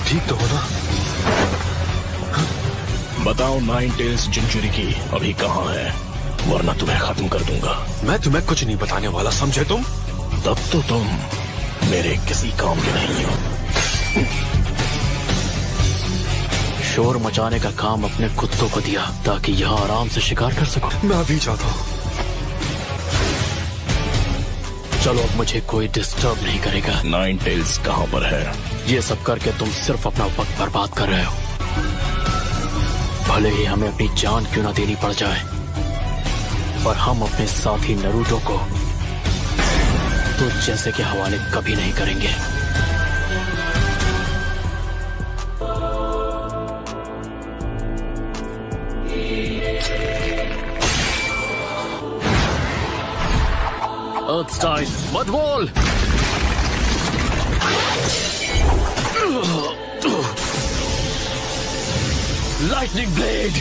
ठीक तो हो ना? बताओ नाइन टेल्स जिंजुरिकी अभी कहाँ है, वरना तुम्हें खत्म कर दूंगा। मैं तुम्हें कुछ नहीं बताने वाला, समझे तुम? तब तो तुम मेरे किसी काम के नहीं हो। शोर मचाने का काम अपने कुत्तों को दिया ताकि यहाँ आराम से शिकार कर सको। मैं अभी जाता हूँ। चलो, अब मुझे कोई डिस्टर्ब नहीं करेगा। नाइन टेल्स कहाँ पर है? ये सब करके तुम सिर्फ अपना वक्त बर्बाद कर रहे हो। भले ही हमें अपनी जान क्यों ना देनी पड़ जाए, पर हम अपने साथी नरूटो को तो जैसे के हवाले कभी नहीं करेंगे। अर्थ स्टाइल मत बोल। Lightning blade.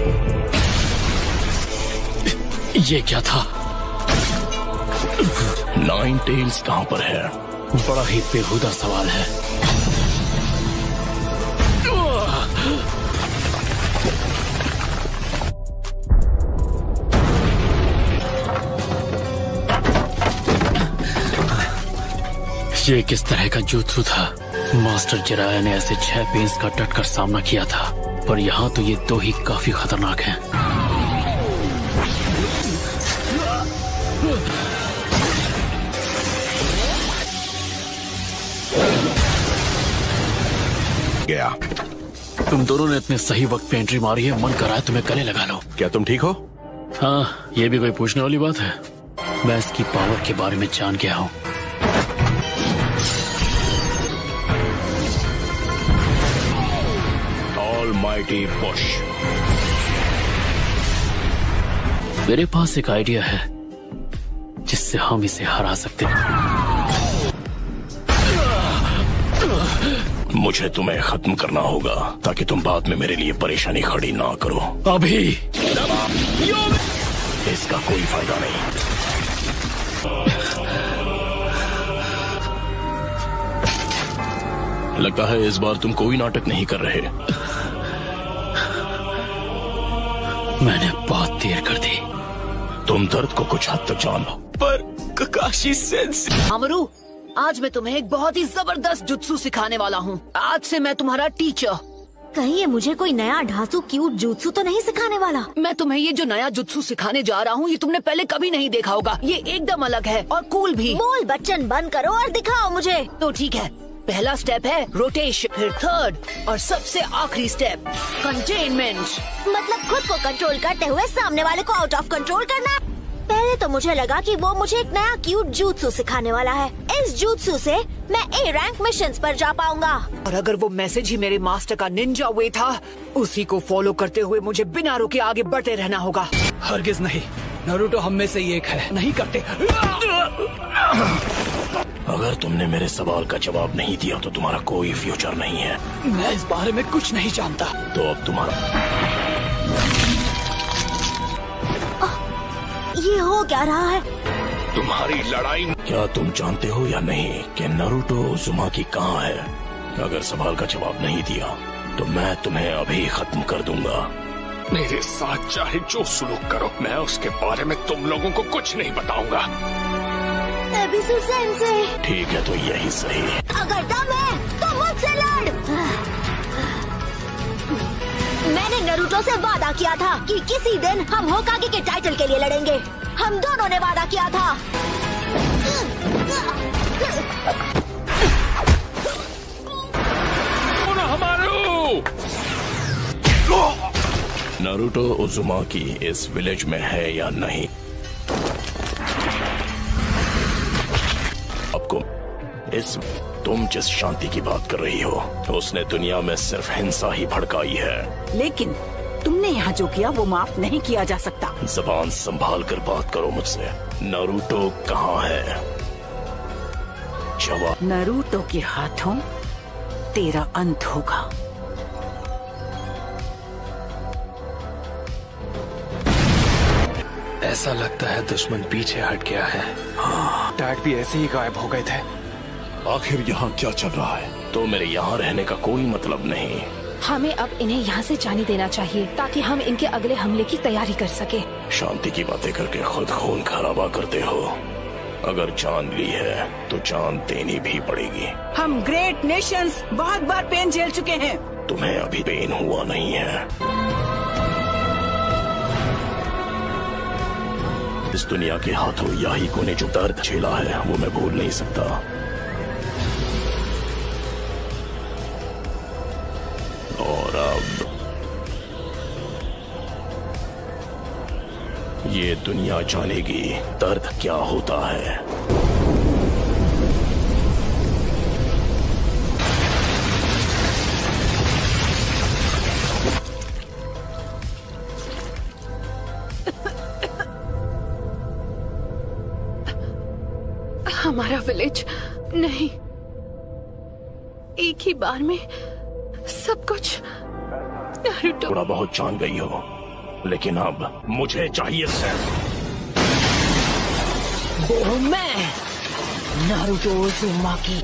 ये क्या था? नाइन टेल्स कहाँ पर है? बड़ा ही बेहुदा सवाल है। ये किस तरह का जुत्सु था? मास्टर जिराया ने ऐसे 6 पेंस का डटकर सामना किया था, पर यहाँ तो ये 2 ही काफी खतरनाक हैं। गया। तुम दोनों ने इतने सही वक्त पे एंट्री मारी है, मन कर रहा है तुम्हें गले लगा लो। क्या तुम ठीक हो? हाँ, ये भी कोई पूछने वाली बात है? मैं इसकी पावर के बारे में जान गया हूँ। Almighty push. मेरे पास एक आइडिया है जिससे हम इसे हरा सकते हैं। मुझे तुम्हें खत्म करना होगा ताकि तुम बाद में मेरे लिए परेशानी खड़ी ना करो। अभी इसका कोई फायदा नहीं। लगता है इस बार तुम कोई नाटक नहीं कर रहे। मैंने बहुत देर कर दी। तुम दर्द को कुछ हद तक जान लो, पर ककाशी सेंसेई। अमरू, आज मैं तुम्हें एक बहुत ही जबरदस्त जुत्सु सिखाने वाला हूँ। आज से मैं तुम्हारा टीचर। कहीं ये मुझे कोई नया ढांसू क्यूट जुत्सु तो नहीं सिखाने वाला? मैं तुम्हें ये जो नया जुत्सु सिखाने जा रहा हूँ, ये तुमने पहले कभी नहीं देखा होगा। ये एकदम अलग है और कूल भी। बोल बच्चन बंद करो और दिखाओ मुझे। तो ठीक है, पहला स्टेप है रोटेशन, फिर थर्ड और सबसे आखिरी स्टेप कंटेनमेंट। मतलब खुद को कंट्रोल करते हुए सामने वाले को आउट ऑफ कंट्रोल करना। पहले तो मुझे लगा कि वो मुझे एक नया क्यूट जुत्सु सिखाने वाला है। इस जुत्सु से मैं A रैंक मिशंस पर जा पाऊंगा। और अगर वो मैसेज ही मेरे मास्टर का निंजा वे था, उसी को फॉलो करते हुए मुझे बिना रुके आगे बढ़ते रहना होगा। हरगिज नहीं, नारुतो हम में से ही एक है। नहीं करते। अगर तुमने मेरे सवाल का जवाब नहीं दिया तो तुम्हारा कोई फ्यूचर नहीं है। मैं इस बारे में कुछ नहीं जानता। तो अब तुम्हारा ये हो क्या रहा है? तुम्हारी लड़ाई। क्या तुम जानते हो या नहीं कि नारुतो उज़ुमाकी कहाँ है? अगर सवाल का जवाब नहीं दिया तो मैं तुम्हें अभी खत्म कर दूंगा। मेरे साथ चाहे जो सुलूक करो, मैं उसके बारे में तुम लोगों को कुछ नहीं बताऊंगा। एबिसु सेंसेई। ठीक है, तो यही सही। अगर दम है तो मुझसे लड़। मैंने नारुतो से वादा किया था कि किसी दिन हम होकागे के टाइटल के लिए लड़ेंगे। हम दोनों ने वादा किया था। नारुतो उज़ुमाकी इस विलेज में है या नहीं? आपको तुम जिस शांति की बात कर रही हो, उसने दुनिया में सिर्फ हिंसा ही भड़काई है। लेकिन तुमने यहाँ जो किया वो माफ नहीं किया जा सकता। जबान संभाल कर बात करो मुझसे। नारुतो कहाँ है? जवाब। नारुतो के हाथों तेरा अंत होगा। ऐसा लगता है दुश्मन पीछे हट गया है। हाँ, डैड भी ऐसे ही गायब हो गए थे। आखिर यहाँ क्या चल रहा है? तो मेरे यहाँ रहने का कोई मतलब नहीं। हमें अब इन्हें यहाँ से जाने देना चाहिए ताकि हम इनके अगले हमले की तैयारी कर सके। शांति की बातें करके खुद खून खराबा करते हो। अगर जान ली है तो जान देनी भी पड़ेगी। हम ग्रेट नेशंस बहुत बार पेन झेल चुके हैं। तुम्हें अभी पेन हुआ नहीं है। इस दुनिया के हाथों याहिको ने जो दर्द झेला है वो मैं भूल नहीं सकता। और अब ये दुनिया जानेगी दर्द क्या होता है। हमारा विलेज नहीं, एक ही बार में सब कुछ। नारुतो, थोड़ा बहुत जान गई हो, लेकिन अब मुझे चाहिए सिर्फ वो मैं नारुतो उज़ुमाकी।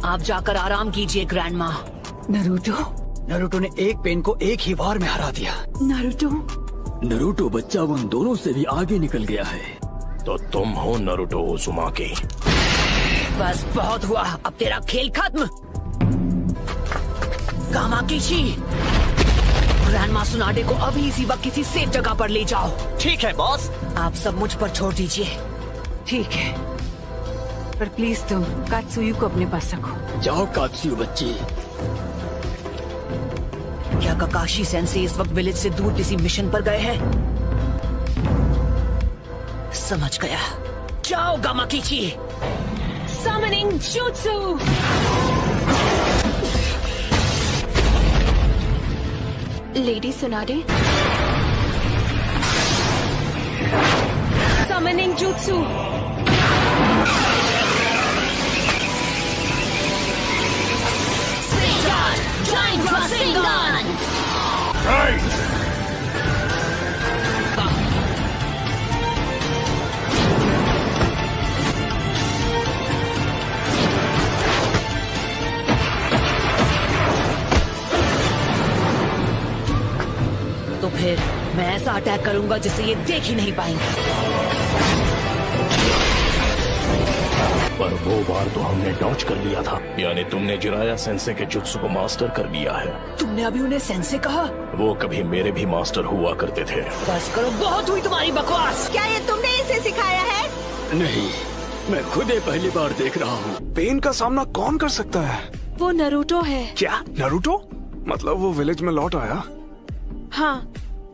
आप जाकर आराम कीजिए ग्रैंडमा। नरूटो ने एक पेन को एक ही बार में हरा दिया। नरूटो बच्चा उन दोनों से भी आगे निकल गया है। तो तुम हो नारुतो उज़ुमाकी। बस बहुत हुआ, अब तेरा खेल खत्म। कामाकिशी, ग्रैंडमा सुनाडे को अभी इसी वक्त किसी सेफ जगह पर ले जाओ। ठीक है बॉस। आप सब मुझ पर छोड़ दीजिए। ठीक है, पर प्लीज तुम कात्सुयु को अपने पास रखो। जाओ कात्सुयु बच्ची। क्या काकाशी सेंसे इस वक्त विलेज से दूर किसी मिशन पर गए हैं? समझ गया। जाओ गामाकिची। Summoning Jutsu! Lady Tsunade. Summoning Jutsu! Rasengan! Giant Rasengan! तो फिर मैं ऐसा अटैक करूंगा जिससे ये देख ही नहीं पाएंगे। पर वो बार तो हमने डॉज कर लिया था। यानी तुमने जिराया सेंसे के जुत्सु को मास्टर कर लिया है। तुमने अभी उन्हें सेंसे कहा? वो कभी मेरे भी मास्टर हुआ करते थे। बस करो, बहुत हुई तुम्हारी बकवास। क्या ये तुमने इसे सिखाया है? नहीं, मैं खुद ही पहली बार देख रहा हूँ। पेन का सामना कौन कर सकता है? वो नारुतो है। क्या नारुतो? मतलब वो विलेज में लौट आया? हाँ,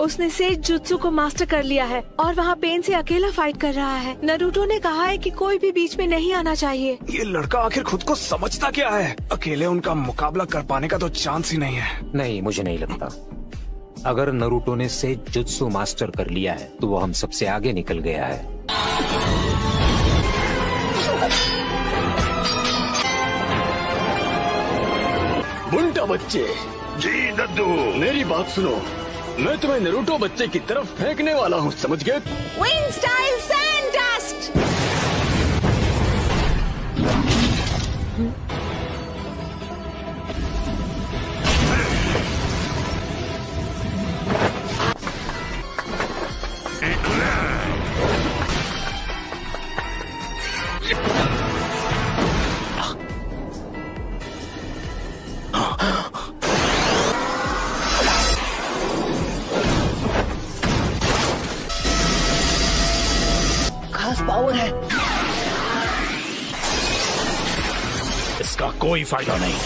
उसने सेज जुत्सु को मास्टर कर लिया है और वहाँ पेन से अकेला फाइट कर रहा है। नारुतो ने कहा है कि कोई भी बीच में नहीं आना चाहिए। ये लड़का आखिर खुद को समझता क्या है? अकेले उनका मुकाबला कर पाने का तो चांस ही नहीं है। नहीं, मुझे नहीं लगता। अगर नारुतो ने सेज जुत्सु मास्टर कर लिया है तो वो हम सबसे आगे निकल गया है। बुंटा बच्चे। जी दद्दू। मेरी बात सुनो, मैं तुम्हें नारुतो बच्चे की तरफ फेंकने वाला हूँ, समझ गए? Wind style sand dust! Power है। इसका कोई फायदा नहीं।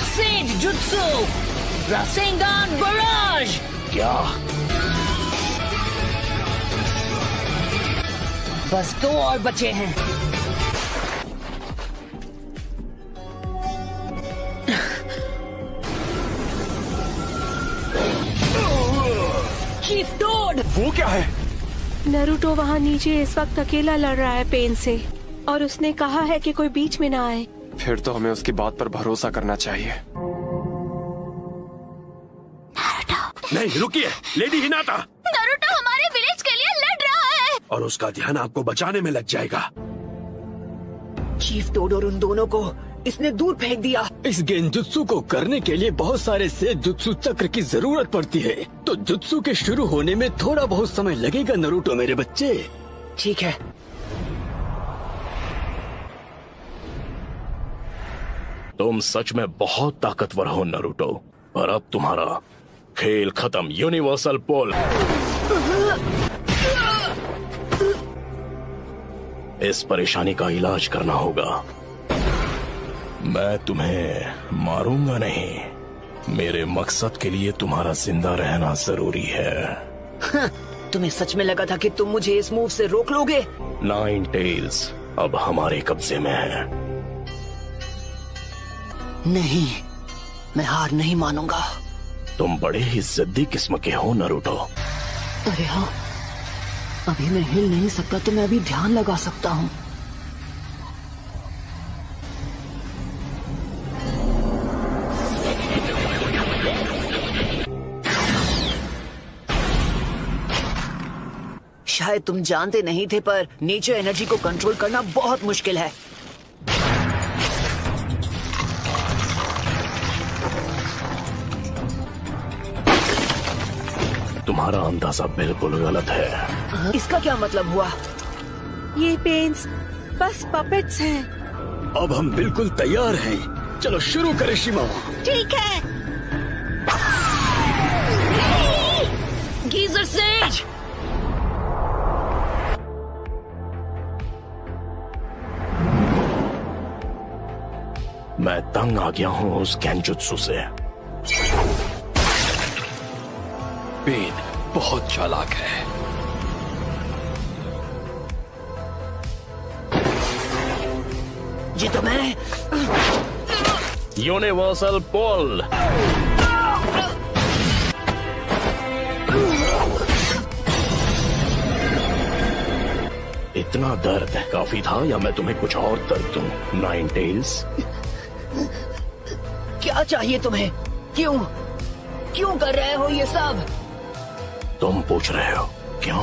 Sage jutsu Rasengan barrage. क्या? बस 2 और बचे हैं। वो क्या है? नारुतो वहाँ नीचे इस वक्त अकेला लड़ रहा है पेन से और उसने कहा है कि कोई बीच में ना आए। फिर तो हमें उसकी बात पर भरोसा करना चाहिए। नहीं, रुकिए लेडी हिनाता। नारुतो हमारे विलेज के लिए लड़ रहा है और उसका ध्यान आपको बचाने में लग जाएगा। चीफ टोड और उन दोनों को इसने दूर फेंक दिया। इस गेंजुत्सु को करने के लिए बहुत सारे सेजुत्सु चक्र की जरूरत पड़ती है, तो जुत्सु के शुरू होने में थोड़ा बहुत समय लगेगा नरूटो मेरे बच्चे। ठीक है। तुम सच में बहुत ताकतवर हो नरूटो, पर अब तुम्हारा खेल खत्म। यूनिवर्सल पोल। इस परेशानी का इलाज करना होगा। मैं तुम्हें मारूंगा नहीं। मेरे मकसद के लिए तुम्हारा जिंदा रहना जरूरी है। तुम्हें सच में लगा था कि तुम मुझे इस मूव से रोक लोगे? नाइन टेल्स अब हमारे कब्जे में है। नहीं, मैं हार नहीं मानूंगा। तुम बड़े ही जिद्दी किस्म के हो नरूटो। अरे हाँ, अभी मैं हिल नहीं सकता तो मैं अभी ध्यान लगा सकता हूँ। शायद तुम जानते नहीं थे, पर नेचर एनर्जी को कंट्रोल करना बहुत मुश्किल है। तुम्हारा अंदाजा बिल्कुल गलत है। इसका क्या मतलब हुआ? ये पेंस बस पपेट्स हैं। अब हम बिल्कुल तैयार हैं। चलो शुरू करें शिमा। ठीक है। Geyser says. मैं तंग आ गया हूँ उस गेंजुत्सु से। पेन बहुत चालाक है। जी तो मैं यूनिवर्सल पोल। इतना दर्द काफी था या मैं तुम्हें कुछ और दर्द दूं? Nine tails. क्या चाहिए तुम्हें? क्यों कर रहे हो ये सब? तुम पूछ रहे हो क्यों?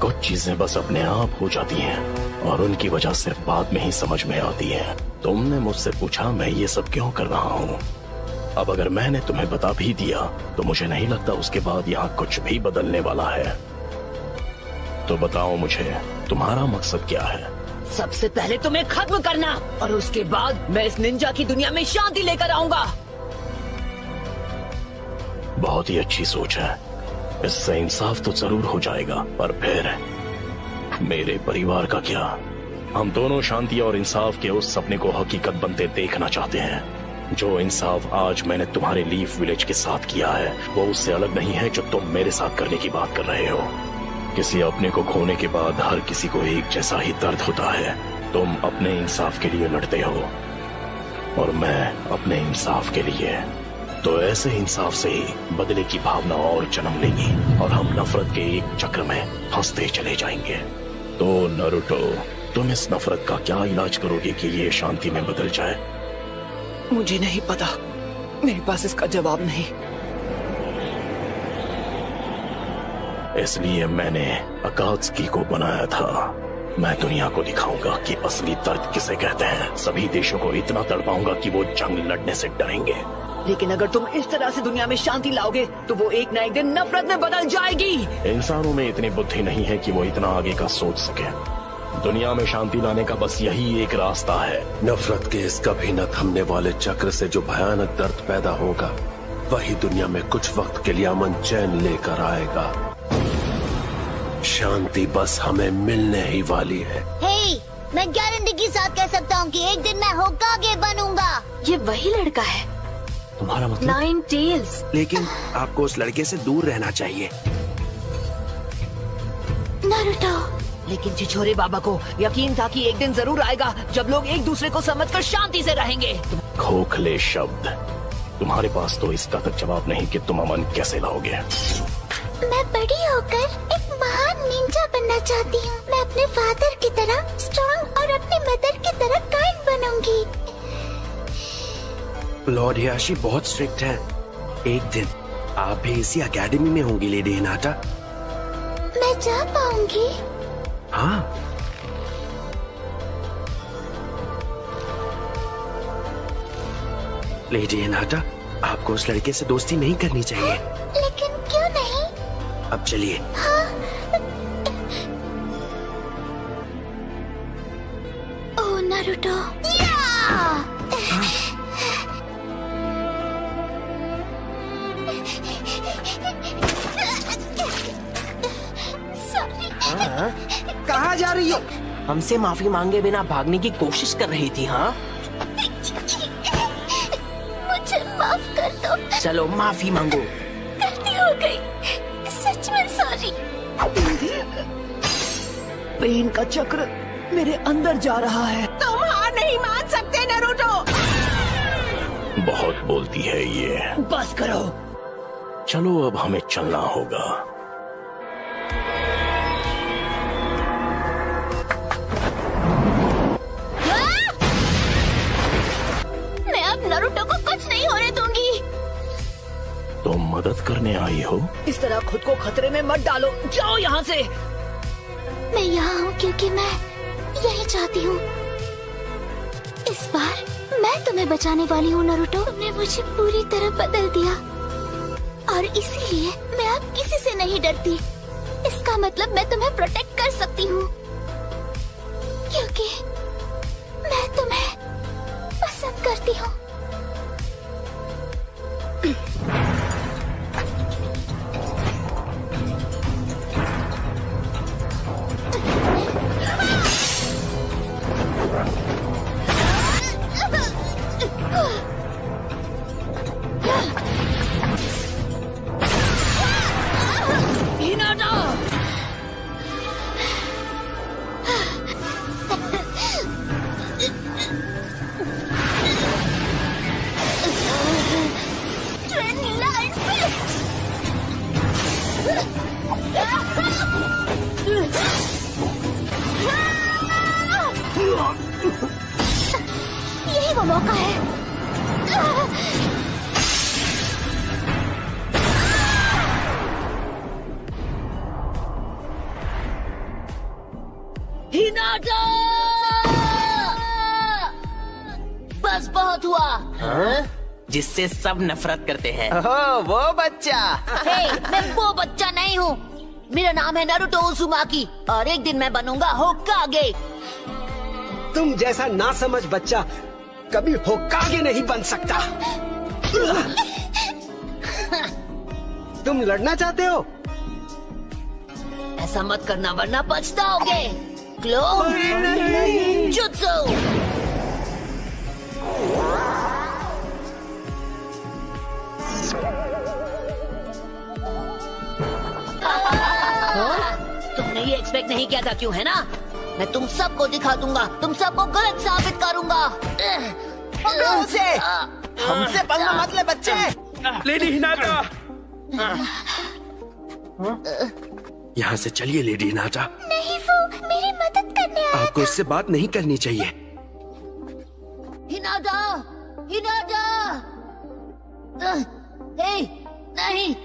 कुछ चीजें बस अपने आप हो जाती हैं और उनकी वजह सिर्फ बाद में ही समझ में आती है। तुमने मुझसे पूछा मैं ये सब क्यों कर रहा हूँ। अब अगर मैंने तुम्हें बता भी दिया तो मुझे नहीं लगता उसके बाद यहाँ कुछ भी बदलने वाला है। तो बताओ मुझे तुम्हारा मकसद क्या है? सबसे पहले तुम्हें खत्म करना, और उसके बाद मैं इस निंजा की दुनिया में शांति लेकर आऊंगा। बहुत ही अच्छी सोच है। इससे इंसाफ तो जरूर हो जाएगा, पर फिर मेरे परिवार का क्या? हम दोनों शांति और इंसाफ के उस सपने को हकीकत बनते देखना चाहते हैं। जो इंसाफ आज मैंने तुम्हारे लीफ विलेज के साथ किया है वो उससे अलग नहीं है जो तुम मेरे साथ करने की बात कर रहे हो। किसी अपने को खोने के बाद हर किसी को एक जैसा ही दर्द होता है। तुम अपने इंसाफ के लिए लड़ते हो और मैं अपने इंसाफ के लिए। तो ऐसे इंसाफ से ही बदले की भावना और जन्म लेगी और हम नफरत के एक चक्र में फंसते चले जाएंगे। तो नरूटो, तुम इस नफरत का क्या इलाज करोगे कि ये शांति में बदल जाए? मुझे नहीं पता, मेरे पास इसका जवाब नहीं। इसलिए मैंने अकात्सुकी को बनाया था। मैं दुनिया को दिखाऊंगा कि असली दर्द किसे कहते हैं। सभी देशों को इतना तड़पाऊंगा कि वो जंग लड़ने से डरेंगे। लेकिन अगर तुम इस तरह से दुनिया में शांति लाओगे तो वो एक ना एक दिन नफरत में बदल जाएगी। इंसानों में इतनी बुद्धि नहीं है कि वो इतना आगे का सोच सके। दुनिया में शांति लाने का बस यही एक रास्ता है। नफरत के इस कभी न थमने वाले चक्र से जो भयानक दर्द पैदा होगा वही दुनिया में कुछ वक्त के लिए अमन चैन लेकर आएगा। शांति बस हमें मिलने ही वाली है। हे, मैं गारंटी के साथ कह सकता हूँ कि एक दिन मैं होकागे बनूंगा। ये वही लड़का है, तुम्हारा मतलब? Nine tails. लेकिन आपको उस लड़के से दूर रहना चाहिए। नारुतो। लेकिन छिछोरे बाबा को यकीन था कि एक दिन जरूर आएगा जब लोग एक दूसरे को समझकर शांति से रहेंगे। खोखले शब्द। तुम्हारे पास तो इसका तक जवाब नहीं कि तुम अमन कैसे लाओगे। मैं बड़ी होकर एक महान निंजा बनना चाहती हूँ। मैं अपने फादर की तरह स्ट्रॉन्ग और अपनी मदर की तरह काइंड बनूंगी। लॉर्ड हियाशी बहुत स्ट्रिक्ट है। एक दिन आप भी इसी एकेडमी में होंगी लेडी हिनाटा। मैं जा पाऊंगी? हाँ। लेडी हिनाटा, आपको उस लड़के से दोस्ती नहीं करनी चाहिए। लेकिन क्यों नहीं? अब चलिए। ओह नारुतो। कहाँ जा रही हो? हमसे माफी मांगे बिना भागने की कोशिश कर रही थी। हाँ, मुझे माफ कर दो। चलो माफी मांगो। गलती हो गई, सच में सॉरी। पेन का चक्र मेरे अंदर जा रहा है। तुम हार नहीं मान सकते नारुतो। बहुत बोलती है ये। बस करो। चलो अब हमें चलना होगा। मैं अब नारुतो को कुछ नहीं होने दूंगी। तुम मदद करने आई हो? इस तरह खुद को खतरे में मत डालो, जाओ यहाँ से। मैं यहाँ हूँ क्योंकि मैं यही चाहती हूँ। इस बार मैं तुम्हें बचाने वाली हूँ नारुतो। तुमने मुझे पूरी तरह बदल दिया और इसीलिए मैं अब किसी से नहीं डरती। इसका मतलब मैं तुम्हें प्रोटेक्ट कर सकती हूँ क्योंकि मैं तुम्हें पसंद करती हूँ। यही वो मौका है। हिनाटा! बस बहुत हुआ। हाँ? जिससे सब नफरत करते हैं। ओह, वो बच्चा। हे, मैं वो बच्चा नहीं हूँ। मेरा नाम है नारुतो उज़ुमाकी और एक दिन मैं बनूंगा होकागे। तुम जैसा नासमझ बच्चा कभी होकागे नहीं बन सकता। तुम लड़ना चाहते हो? ऐसा मत करना वरना पछताओगे। क्लो जुत्सु। तुमने ये एक्सपेक्ट नहीं किया था क्यों, है ना? मैं तुम सबको दिखा दूंगा, तुम सबको गलत साबित करूंगा। पकड़ो उसे। हमसे पंगा मत ले बच्चे। Lady Hinata. यहाँ से चलिए लेडी हिनाटा। नहीं, वो मेरी मदद करने आया। आपको इससे बात नहीं करनी चाहिए। Hinata, Hinata. हे, नहीं,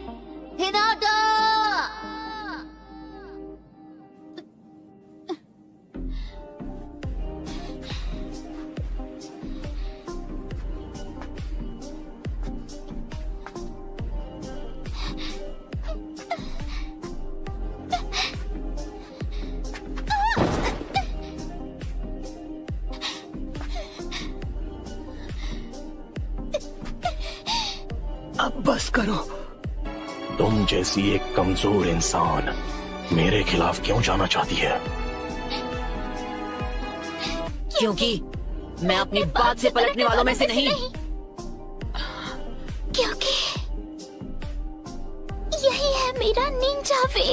हिनाटा। अब बस करो। तुम जैसी एक कमजोर इंसान मेरे खिलाफ क्यों जाना चाहती है? क्योंकि मैं अपनी बात से पलटने वालों में से नहीं। क्योंकि यही है मेरा निंजा वे।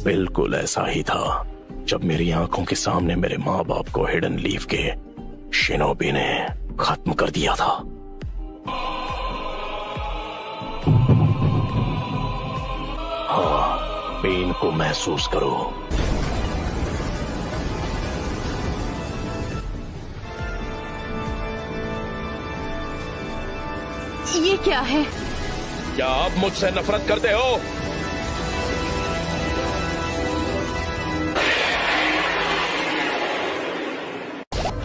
बिल्कुल ऐसा ही था जब मेरी आंखों के सामने मेरे माँ बाप को हिडन लीफ के शिनोबी ने खत्म कर दिया था। हाँ, पेन को महसूस करो। ये क्या है? क्या आप मुझसे नफरत करते हो?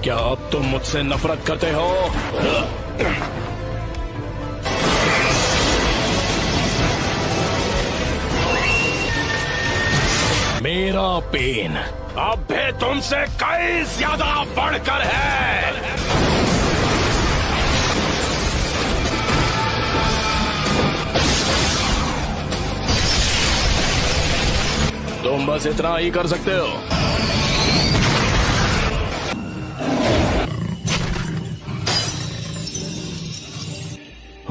क्या अब तुम मुझसे नफरत करते हो? मेरा पेन अब भी तुमसे कई ज्यादा बढ़कर है। तुम बस इतना ही कर सकते हो।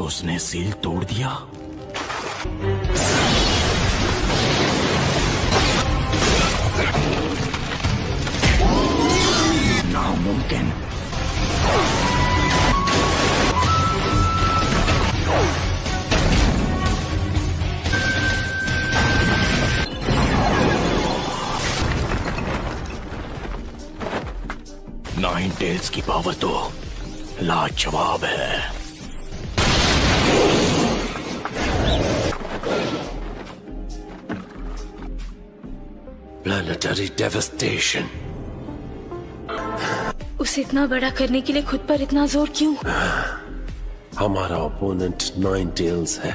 उसने सील तोड़ दिया। नामुमकिन। नाइन टेल्स की पावर तो लाजवाब है। Planetary devastation. उसे इतना बड़ा करने के लिए खुद पर इतना जोर क्यों? हमारा ओपोनेंट नाइन टेल्स है।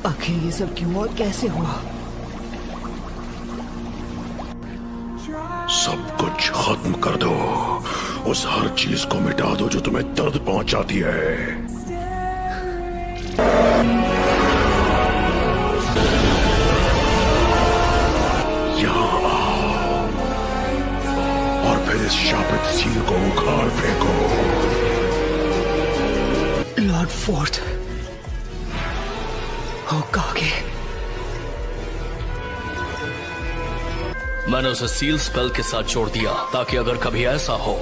आखिर ये सब क्यों और कैसे हुआ? सब कुछ खत्म कर दो। उस हर चीज को मिटा दो जो तुम्हें दर्द पहुंचाती है। यहाँ आओ और फिर इस शापित सील को उखाड़ फेंको। Lord fourth होकागे। मैंने उसे सील स्पेल के साथ जोड़ दिया ताकि अगर कभी ऐसा हो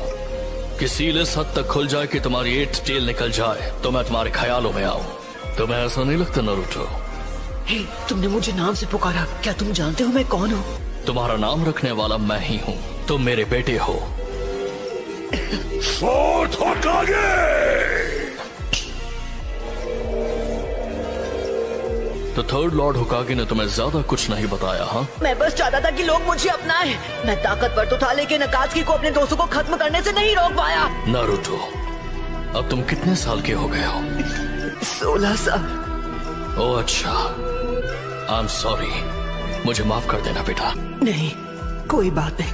कि सील इस हद तक खुल जाए कि तुम्हारी 8 टेल निकल जाए तो मैं तुम्हारे ख्यालों में आऊं। तुम्हें ऐसा नहीं लगता नरूटो? हे, तुमने मुझे नाम से पुकारा। क्या तुम जानते हो मैं कौन हूँ? तुम्हारा नाम रखने वाला मैं ही हूँ। तुम मेरे बेटे हो। फोर्थ होकागे। तो थर्ड लॉर्ड होकागे ने तुम्हें ज्यादा कुछ नहीं बताया? हाँ, मैं बस चाहता था कि लोग मुझे अपनाएं। मैं ताकतवर तो था लेकिन अकात्सुकी को अपने दोस्तों को खत्म करने से नहीं रोक पाया। नारुतो, अब तुम कितने साल के हो गए हो? 16 साल। ओह अच्छा, आई एम सॉरी। मुझे माफ कर देना बेटा। नहीं, कोई बात नहीं।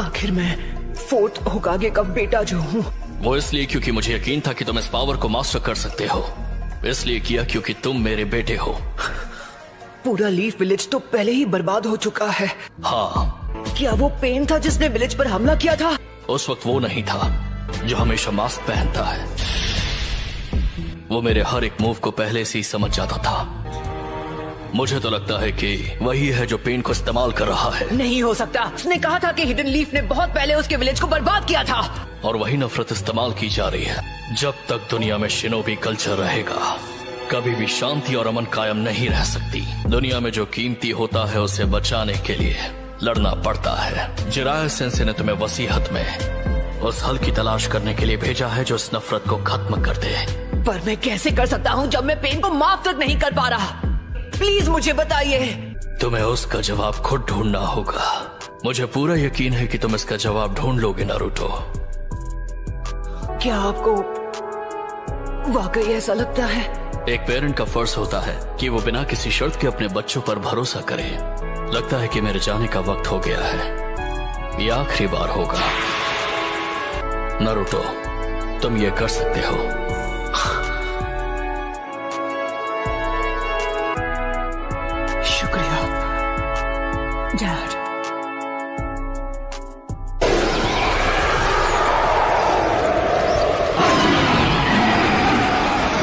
आखिर मैं फोर्थ होकागे का बेटा जो हूँ। वो इसलिए क्योंकि मुझे यकीन था कि तुम इस पावर को मास्टर कर सकते हो। इसलिए किया क्योंकि तुम मेरे बेटे हो। पूरा लीफ विलेज तो पहले ही बर्बाद हो चुका है। हाँ। क्या वो पेन था जिसने विलेज पर हमला किया था? उस वक्त वो नहीं था जो हमेशा मास्क पहनता है। वो मेरे हर एक मूव को पहले से ही समझ जाता था। मुझे तो लगता है कि वही है जो पेन को इस्तेमाल कर रहा है। नहीं हो सकता। उसने कहा था कि हिडन लीफ ने बहुत पहले उसके विलेज को बर्बाद किया था। और वही नफरत इस्तेमाल की जा रही है। जब तक दुनिया में शिनोबी कल्चर रहेगा कभी भी शांति और अमन कायम नहीं रह सकती। दुनिया में जो कीमती होता है उसे बचाने के लिए लड़ना पड़ता है। जिराया सेंसे ने तुम्हें वसीहत में उस हल की तलाश करने के लिए भेजा है जो इस नफरत को खत्म कर दे। पर मैं कैसे कर सकता हूँ जब मैं पेन को माफ तक नहीं कर पा रहा? प्लीज मुझे बताइए। तुम्हें उसका जवाब खुद ढूंढना होगा। मुझे पूरा यकीन है कि तुम इसका जवाब ढूंढ लोगे नारुतो। क्या आपको वाकई ऐसा लगता है? एक पेरेंट का फर्ज होता है कि वो बिना किसी शर्त के अपने बच्चों पर भरोसा करे। लगता है कि मेरे जाने का वक्त हो गया है। ये आखिरी बार होगा। नारुतो, तुम ये कर सकते हो। शुक्रिया डैड।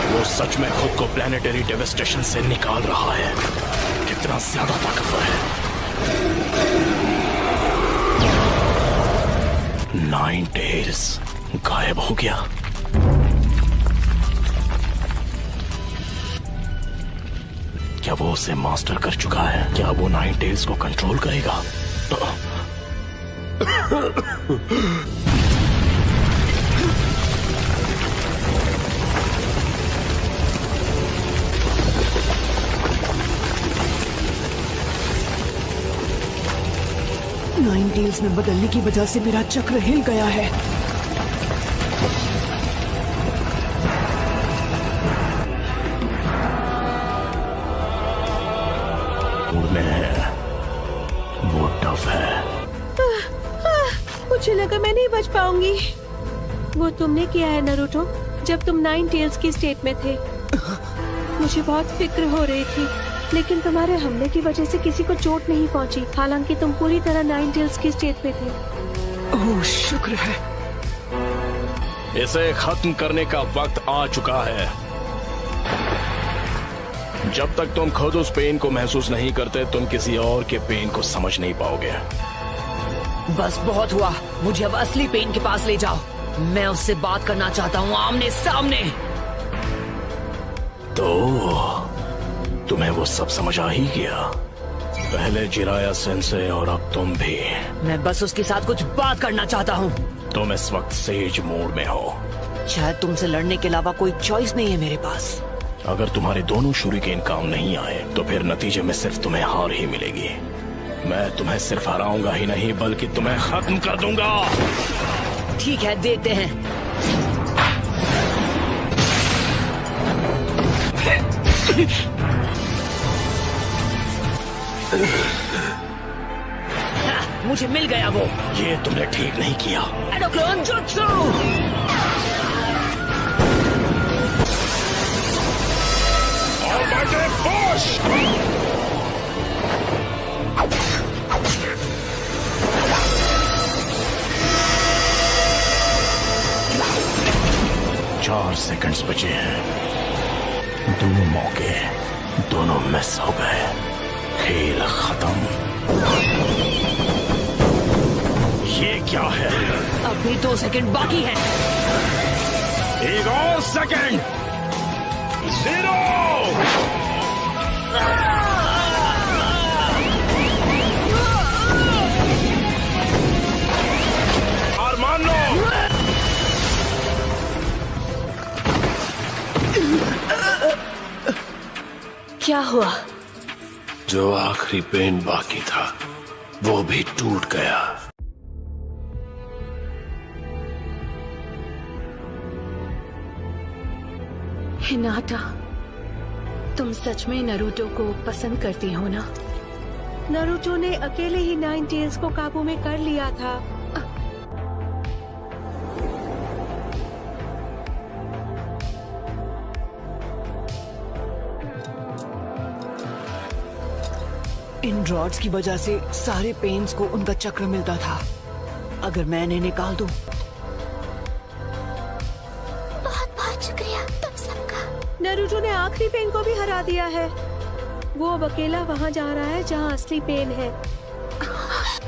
वो सच में खुद को प्लैनेटरी डेवस्टेशन से निकाल रहा है। कितना ज्यादा ताकतवर है। 9 टेल्स गायब हो गया। क्या वो उसे मास्टर कर चुका है? क्या वो 9 टेल्स को कंट्रोल करेगा? 9 टेल्स में बदलने की वजह से मेरा चक्र हिल गया है। में है, वो टफ है। मुझे लगा मैं नहीं बच पाऊंगी। वो तुमने किया है नरूटो, जब तुम 9 टेल्स की स्टेट में थे। मुझे बहुत फिक्र हो रही थी, लेकिन तुम्हारे हमले की वजह से किसी को चोट नहीं पहुंची, हालांकि तुम पूरी तरह 9 टेल्स की स्टेट में थे। ओह शुक्र है। इसे खत्म करने का वक्त आ चुका है। जब तक तुम खुद उस पेन को महसूस नहीं करते, तुम किसी और के पेन को समझ नहीं पाओगे। बस बहुत हुआ, मुझे अब असली पेन के पास ले जाओ। मैं उससे बात करना चाहता हूँ, आमने सामने। तो तुम्हें वो सब समझ आ ही गया। पहले जिराया सेंसे और अब तुम भी। मैं बस उसके साथ कुछ बात करना चाहता हूँ। तुम इस वक्त सेज मोड में हो। शायद तुमसे लड़ने के अलावा कोई चॉइस नहीं है मेरे पास। अगर तुम्हारे दोनों शूरिकेन काम नहीं आए तो फिर नतीजे में सिर्फ तुम्हें हार ही मिलेगी। मैं तुम्हें सिर्फ हराऊंगा ही नहीं, बल्कि तुम्हें खत्म कर दूंगा। ठीक है, देखते हैं। मुझे मिल गया वो। ये तुमने ठीक नहीं किया। एडोक्लोन जुत्सु। 4 सेकंड्स बचे हैं। 2 मौके, दोनों मिस हो गए। खेल खत्म। ये क्या है? अब भी 2 सेकंड बाकी हैं। एक और सेकंड। 0। हार मान लो। क्या हुआ? जो आखिरी पेन बाकी था वो भी टूट गया। हिनाटा, तुम सच में नरूटो को पसंद करती हो ना? नरूटो ने अकेले ही 9 टेल्स को काबू में कर लिया था। इन रॉड्स की वजह से सारे पेन्स को उनका चक्र मिलता था। अगर मैं इन्हें निकाल दूं। बहुत बहुत शुक्रिया तुम सबका। नरूटो ने आखिरी पेन को भी हरा दिया है। वो अब अकेला वहाँ जा रहा है जहाँ असली पेन है।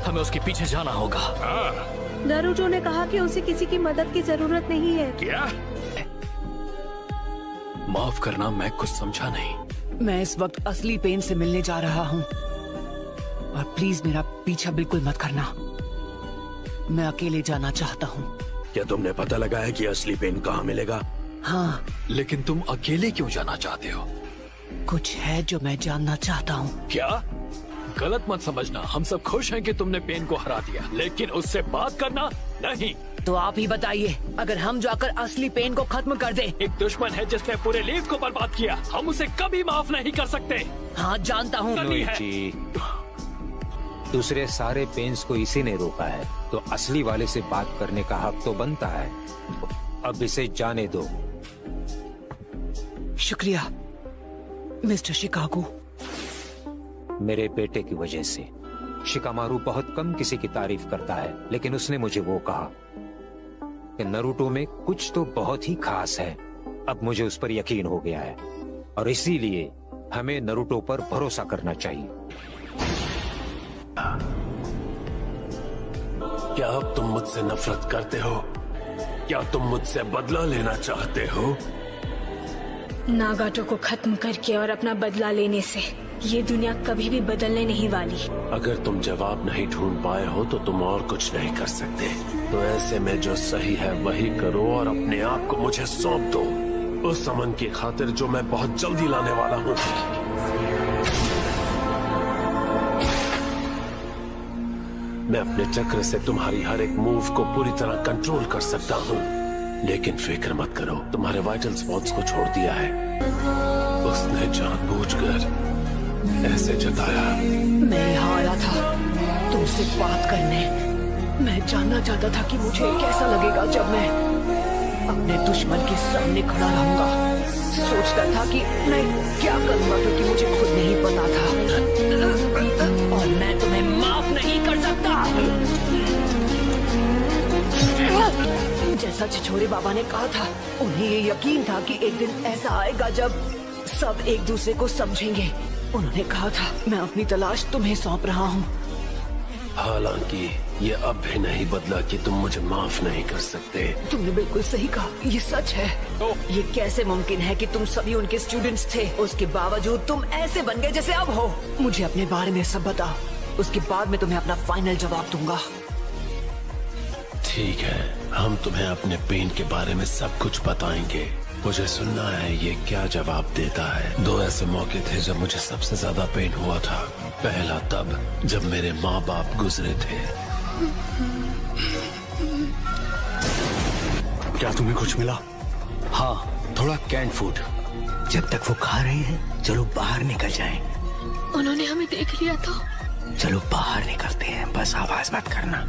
हमें उसके पीछे जाना होगा। नरूटो ने कहा कि उसे किसी की मदद की जरूरत नहीं है। क्या? माफ करना, मैं कुछ समझा नहीं। मैं इस वक्त असली पेन से मिलने जा रहा हूँ, और प्लीज मेरा पीछा बिल्कुल मत करना। मैं अकेले जाना चाहता हूँ। क्या तुमने पता लगाया कि असली पेन कहाँ मिलेगा? हाँ। लेकिन तुम अकेले क्यों जाना चाहते हो? कुछ है जो मैं जानना चाहता हूँ। क्या? गलत मत समझना, हम सब खुश हैं कि तुमने पेन को हरा दिया, लेकिन उससे बात करना नहीं। तो आप ही बताइए, अगर हम जाकर असली पेन को खत्म कर दें। एक दुश्मन है जिसने पूरे लीग को बर्बाद किया, हम उसे कभी माफ नहीं कर सकते। हाँ जानता हूँ। दूसरे सारे पेन्स को इसी ने रोका है, तो असली वाले से बात करने का हक तो बनता है। अब इसे जाने दो। शुक्रिया मिस्टर शिकागो। मेरे बेटे की वजह से शिकामारू बहुत कम किसी की तारीफ करता है, लेकिन उसने मुझे वो कहा कि नरूटो में कुछ तो बहुत ही खास है। अब मुझे उस पर यकीन हो गया है, और इसीलिए हमें नरूटो पर भरोसा करना चाहिए। क्या अब तुम मुझसे नफरत करते हो? क्या तुम मुझसे बदला लेना चाहते हो? नागाटो को खत्म करके और अपना बदला लेने से ये दुनिया कभी भी बदलने नहीं वाली। अगर तुम जवाब नहीं ढूंढ पाए हो तो तुम और कुछ नहीं कर सकते। तो ऐसे में जो सही है वही करो और अपने आप को मुझे सौंप दो, उस अमन की खातिर जो मैं बहुत जल्दी लाने वाला हूँ। मैं अपने चक्र से तुम्हारी हर एक मूव को पूरी तरह कंट्रोल कर सकता हूँ, लेकिन फिक्र मत करो, तुम्हारे वाइटल स्पॉट्स को छोड़ दिया है। उसने जानबूझकर ऐसे जताया। मैं यहाँ आया था तुमसे बात करने। मैं जानना चाहता था कि मुझे कैसा लगेगा जब मैं अपने दुश्मन के सामने खड़ा रहूंगा। सोचता था कि मैं क्या करूंगा, क्योंकि मुझे खुद नहीं पता था, और मैं तुम्हें माफ नहीं कर सकता। जैसा छिछोरे बाबा ने कहा था, उन्हें ये यकीन था कि एक दिन ऐसा आएगा जब सब एक दूसरे को समझेंगे। उन्होंने कहा था, मैं अपनी तलाश तुम्हें सौंप रहा हूँ। हालांकि ये अब भी नहीं बदला कि तुम मुझे माफ नहीं कर सकते। तुमने बिल्कुल सही कहा, ये सच है। ये कैसे मुमकिन है कि तुम सभी उनके स्टूडेंट्स थे, उसके बावजूद तुम ऐसे बन गए जैसे अब हो। मुझे अपने बारे में सब बताओ, उसके बाद मैं तुम्हें अपना फाइनल जवाब दूंगा। ठीक है, हम तुम्हें अपने पेन के बारे में सब कुछ बताएंगे। मुझे सुनना है ये क्या जवाब देता है। 2 ऐसे मौके थे जब मुझे सबसे ज्यादा पेन हुआ था। पहला तब जब मेरे माँ बाप गुजरे थे। क्या तुम्हें कुछ मिला? हाँ, थोड़ा कैंड फूड। जब तक वो खा रहे हैं, चलो बाहर निकल जाएं। उन्होंने हमें देख लिया तो? चलो बाहर निकलते हैं, बस आवाज मत करना।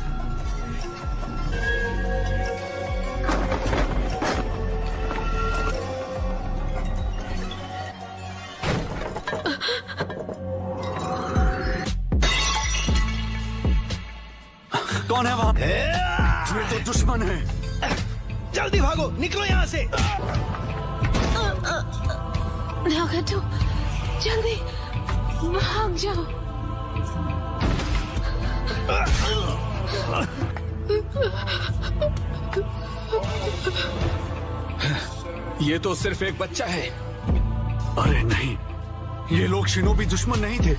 कौन है वहाँ? ये तो दुश्मन है। जल्दी भागो, निकलो यहाँ से। नागाटो, जल्दी भाग जाओ। ये तो सिर्फ एक बच्चा है। अरे नहीं, ये लोग शिनोबी दुश्मन नहीं थे।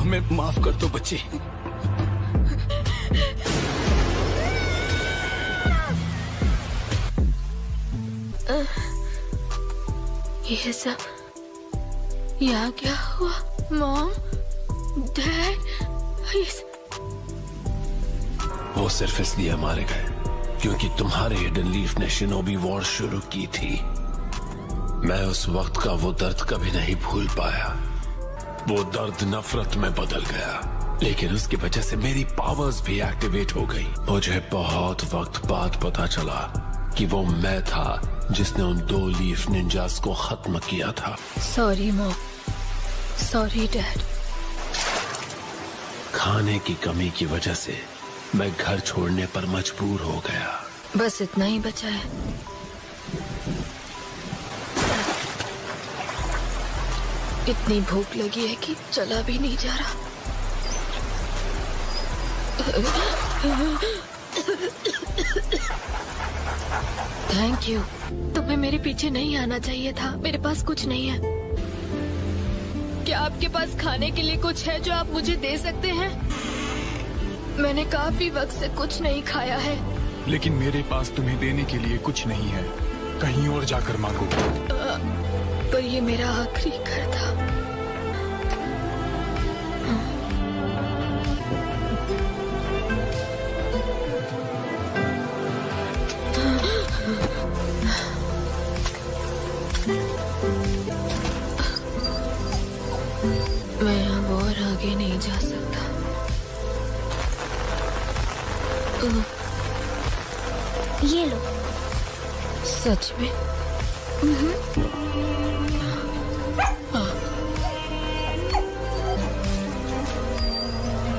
हमें माफ कर दो बच्ची। ये सब यहाँ क्या हुआ? मॉम, डैड, वो सिर्फ इसलिए मारे गए क्योंकि तुम्हारे हिडन लीफ ने शिनोबी वॉर शुरू की थी। मैं उस वक्त का वो दर्द कभी नहीं भूल पाया। वो दर्द नफरत में बदल गया, लेकिन उसकी वजह से मेरी पावर्स भी एक्टिवेट हो गई। मुझे बहुत वक्त बाद पता चला कि वो मैं था जिसने उन 2 लीफ निंजास को खत्म किया था। Sorry mom, sorry dad. खाने की कमी की वजह से मैं घर छोड़ने पर मजबूर हो गया। बस इतना ही बचा है। इतनी भूख लगी है कि चला भी नहीं जा रहा। Thank you. तुम्हें मेरे पीछे नहीं आना चाहिए था। मेरे पास कुछ नहीं है। क्या आपके पास खाने के लिए कुछ है जो आप मुझे दे सकते हैं? मैंने काफी वक्त से कुछ नहीं खाया है। लेकिन मेरे पास तुम्हें देने के लिए कुछ नहीं है। कहीं और जाकर मांगो। पर ये मेरा आखिरी घर था। मैं अब और आगे नहीं जा सकता। ये लो। सच में?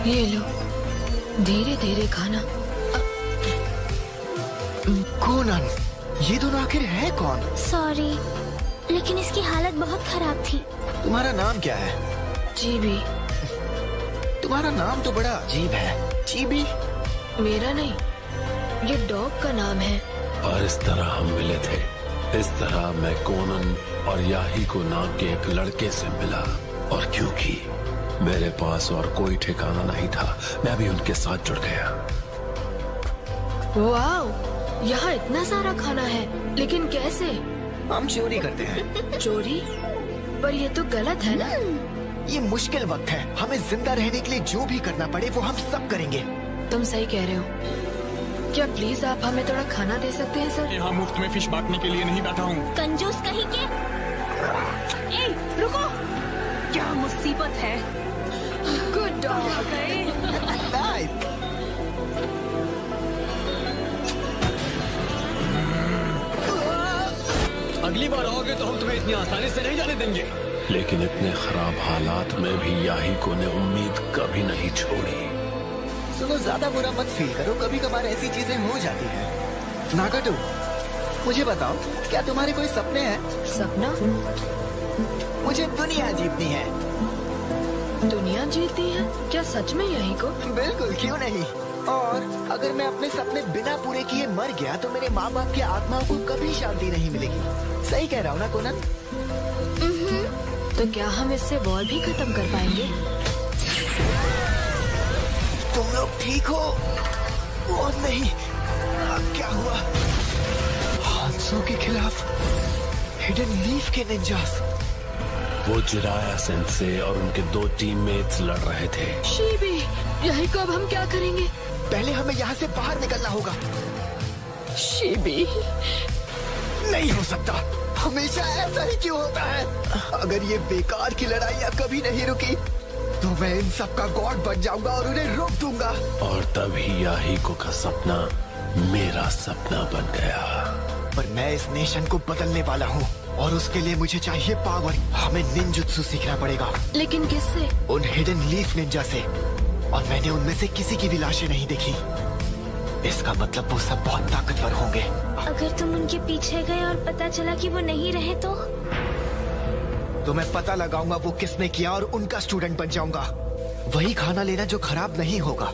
ये लो, धीरे धीरे खाना। कोनन, ये दोनों आखिर है कौन? सॉरी, लेकिन इसकी हालत बहुत खराब थी। तुम्हारा नाम क्या है? जीबी। तुम्हारा नाम तो बड़ा अजीब है। जीबी? मेरा नहीं, ये डॉग का नाम है। और इस तरह हम मिले थे। इस तरह मैं कोनन और याहिको नाम के एक लड़के से मिला, और क्योंकि मेरे पास और कोई ठिकाना नहीं था, मैं भी उनके साथ जुड़ गया। वाह, यहाँ इतना सारा खाना है, लेकिन कैसे? हम चोरी करते हैं। चोरी? पर ये तो गलत है ना? ये मुश्किल वक्त है, हमें जिंदा रहने के लिए जो भी करना पड़े वो हम सब करेंगे। तुम सही कह रहे हो। क्या प्लीज आप हमें थोड़ा खाना दे सकते हैं सर? यहाँ मुफ्त में फिश बांटने के लिए नहीं बैठा हूँ। कंजूस कहीं के। ए, रुको, क्या मुसीबत है। Good dog. अगली बार आओगे तो हम तुम्हें इतनी आसानी से नहीं जाने देंगे। लेकिन इतने खराब हालात में भी याहिको ने उम्मीद कभी नहीं छोड़ी। सुनो, ज्यादा बुरा मत फील करो, कभी कभार ऐसी चीजें हो जाती हैं। नागाटो, मुझे बताओ, क्या तुम्हारे कोई सपने हैं? सपना? मुझे दुनिया जीतनी है। दुनिया जीतनी है? क्या सच में याहिको? बिल्कुल, क्यों नहीं। और अगर मैं अपने सपने बिना पूरे किए मर गया तो मेरे माँ बाप की आत्माओं को कभी शांति नहीं मिलेगी। सही कह रहा हूँ ना कोनन? तो क्या हम इससे वॉर भी खत्म कर पाएंगे? तुम लोग ठीक हो? और नहीं, क्या हुआ? हांसो के खिलाफ हिडन लीफ के निंजास। वो जिराया सेंसे और उनके 2 टीममेट्स लड़ रहे थे। शीबी, याहिको अब हम क्या करेंगे? पहले हमें यहाँ से बाहर निकलना होगा। शीबी, नहीं हो सकता, हमेशा ऐसा ही क्यों होता है? अगर ये बेकार की लड़ाइयाँ कभी नहीं रुकी तो मैं इन सब का गॉड बन जाऊंगा और उन्हें रोक दूंगा। और तभी याहिको का सपना मेरा सपना बन गया। पर मैं इस नेशन को बदलने वाला हूँ और उसके लिए मुझे चाहिए पावर। हमें निंजुत्सु सीखना पड़ेगा। लेकिन किससे? उन हिडन लीफ निंजा से। और मैंने उनमें से किसी की भी लाशें नहीं देखी। इसका मतलब वो सब बहुत ताकतवर होंगे। अगर तुम उनके पीछे गए और पता चला कि वो नहीं रहे तो मैं पता लगाऊंगा वो किसने किया और उनका स्टूडेंट बन जाऊंगा। वही खाना लेना जो खराब नहीं होगा।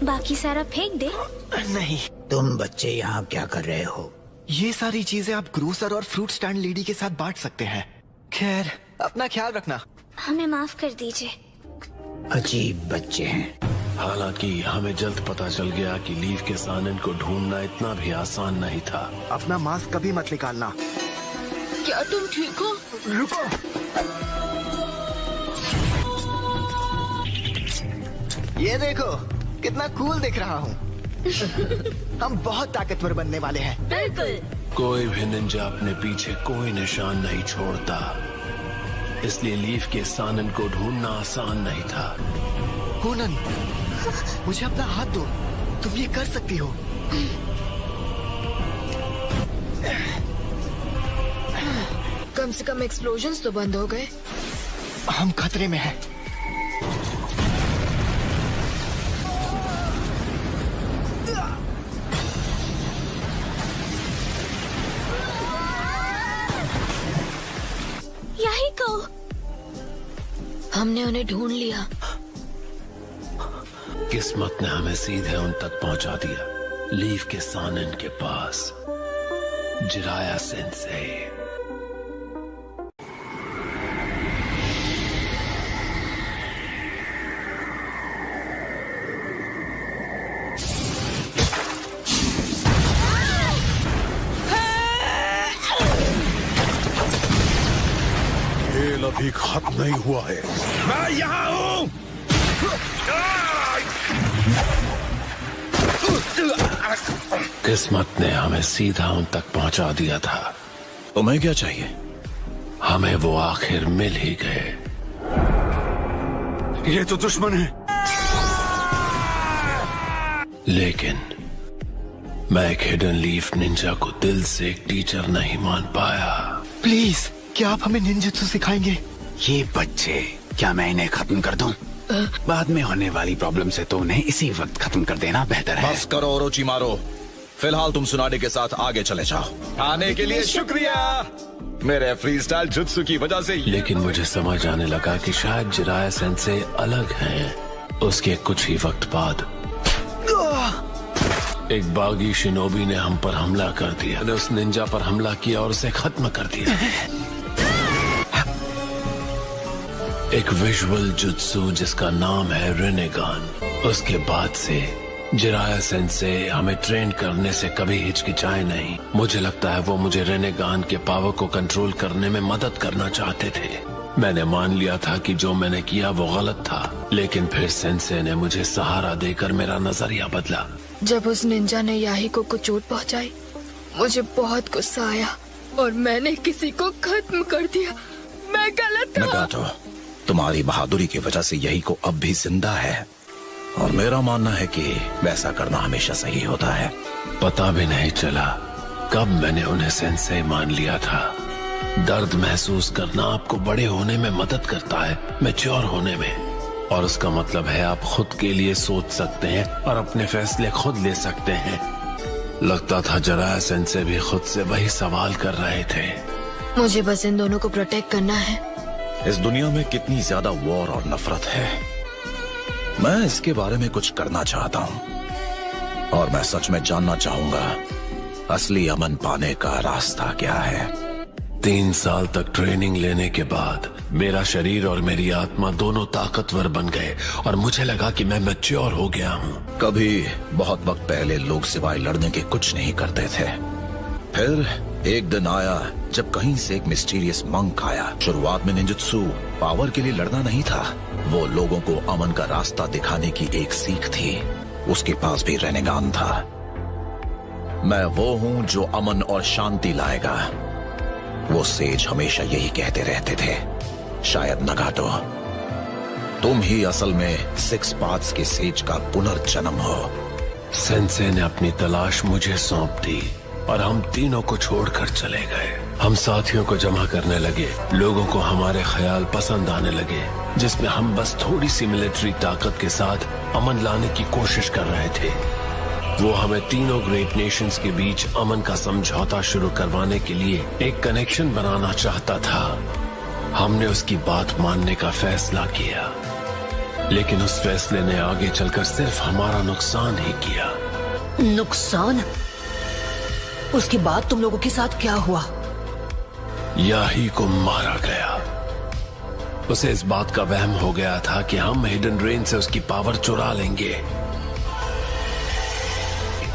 बाकी सारा फेंक दे? नहीं। तुम बच्चे यहाँ क्या कर रहे हो? ये सारी चीजें आप ग्रोसर और फ्रूट स्टैंड लेडी के साथ बांट सकते हैं। खैर, अपना ख्याल रखना। हमें माफ कर दीजिए। अजीब बच्चे हैं। हालांकि हमें जल्द पता चल गया कि लीफ के सानन को ढूंढना इतना भी आसान नहीं था। अपना मास्क कभी मत निकालना। क्या तुम ठीक हो? रुको। ये देखो, कितना कूल दिख रहा हूँ। हम बहुत ताकतवर बनने वाले हैं। बिल्कुल। कोई भी निंजा अपने पीछे कोई निशान नहीं छोड़ता, इसलिए लीफ के सानन को ढूंढना आसान नहीं था। कोनन, मुझे अपना हाथ दो, तुम ये कर सकती हो। कम से कम एक्सप्लोजन्स तो बंद हो गए। हम खतरे में हैं। याहिको, हमने उन्हें ढूंढ लिया। किस्मत ने हमें सीधे उन तक पहुंचा दिया, लीफ के सानन के पास। Jiraiya sense. खेल अभी खत्म नहीं हुआ है। मैं यहाँ हूँ। किस्मत ने हमें सीधा उन तक पहुंचा दिया था। तुम्हें क्या चाहिए? हमें वो आखिर मिल ही गए। ये तो दुश्मन है। लेकिन मैं एक हिडन लीफ निंजा को दिल से एक टीचर नहीं मान पाया। प्लीज, क्या आप हमें निंजुत्सु सिखाएंगे? ये बच्चे, क्या मैं इन्हें खत्म कर दूं? बाद में होने वाली प्रॉब्लम से तो उन्हें इसी वक्त खत्म कर देना बेहतर है। बस करो ओरोचिमारो, फिलहाल तुम सुनाडे के साथ आगे चले जाओ। आने के लिए शुक्रिया मेरे फ्री स्टाइल जुत्सु की वजह से। लेकिन मुझे समझ आने लगा कि शायद जिराया सेंसे अलग हैं। उसके कुछ ही वक्त बाद एक बागी शिनोबी ने हम पर हमला कर दिया। ने उस निंजा पर हमला किया और उसे खत्म कर दिया। एक विजुअल जुत्सु जिसका नाम है रेनेगान। उसके बाद से जिराया सेंसे हमें ट्रेन करने से कभी हिचकिचाए नहीं। मुझे लगता है वो मुझे रेनेगान के पावर को कंट्रोल करने में मदद करना चाहते थे। मैंने मान लिया था कि जो मैंने किया वो गलत था, लेकिन फिर सेंसे ने मुझे सहारा देकर मेरा नजरिया बदला। जब उस निंजा ने याहिको को चोट पहुंचाई, मुझे बहुत गुस्सा आया और मैंने किसी को खत्म कर दिया। मैं गलत था। नगाटो, तुम्हारी बहादुरी की वजह से यही को अब भी जिंदा है, और मेरा मानना है कि वैसा करना हमेशा सही होता है। पता भी नहीं चला कब मैंने उन्हें सेंसे मान लिया था। दर्द महसूस करना आपको बड़े होने में मदद करता है, मैच्योर होने में, और उसका मतलब है आप खुद के लिए सोच सकते हैं और अपने फैसले खुद ले सकते हैं। लगता था जरा सेंसे भी खुद से वही सवाल कर रहे थे। मुझे बस इन दोनों को प्रोटेक्ट करना है। इस दुनिया में कितनी ज्यादा वॉर और नफरत है, मैं इसके बारे में कुछ करना चाहता हूँ, और मैं सच में जानना चाहूंगा असली अमन पाने का रास्ता क्या है। 3 साल तक ट्रेनिंग लेने के बाद मेरा शरीर और मेरी आत्मा दोनों ताकतवर बन गए और मुझे लगा कि मैं मैच्योर हो गया हूँ। कभी बहुत वक्त पहले लोग सिवाय लड़ने के कुछ नहीं करते थे। फिर एक दिन आया जब कहीं से एक मिस्टीरियस मंक आया। शुरुआत में निंजुत्सु पावर के लिए लड़ना नहीं था, वो लोगों को अमन का रास्ता दिखाने की एक सीख थी। उसके पास भी रेनेगान था। मैं वो हूँ जो अमन और शांति लाएगा, वो सेज हमेशा यही कहते रहते थे। शायद नगाटो, तुम ही असल में 6 पाथ्स के सेज का पुनर्जन्म हो। सेंसे ने अपनी तलाश मुझे सौंप दी और हम तीनों को छोड़कर चले गए। हम साथियों को जमा करने लगे, लोगों को हमारे ख्याल पसंद आने लगे, जिसमें हम बस थोड़ी सी मिलिट्री ताकत के साथ अमन लाने की कोशिश कर रहे थे। वो हमें तीनों ग्रेट नेशंस के बीच अमन का समझौता शुरू करवाने के लिए एक कनेक्शन बनाना चाहता था। हमने उसकी बात मानने का फैसला किया, लेकिन उस फैसले ने आगे चलकर सिर्फ हमारा नुकसान ही किया। नुकसान? उसके बाद तुम लोगों के साथ क्या हुआ? याही को मारा गया। उसे इस बात का वहम हो गया था कि हम हिडन रेन से उसकी पावर चुरा लेंगे।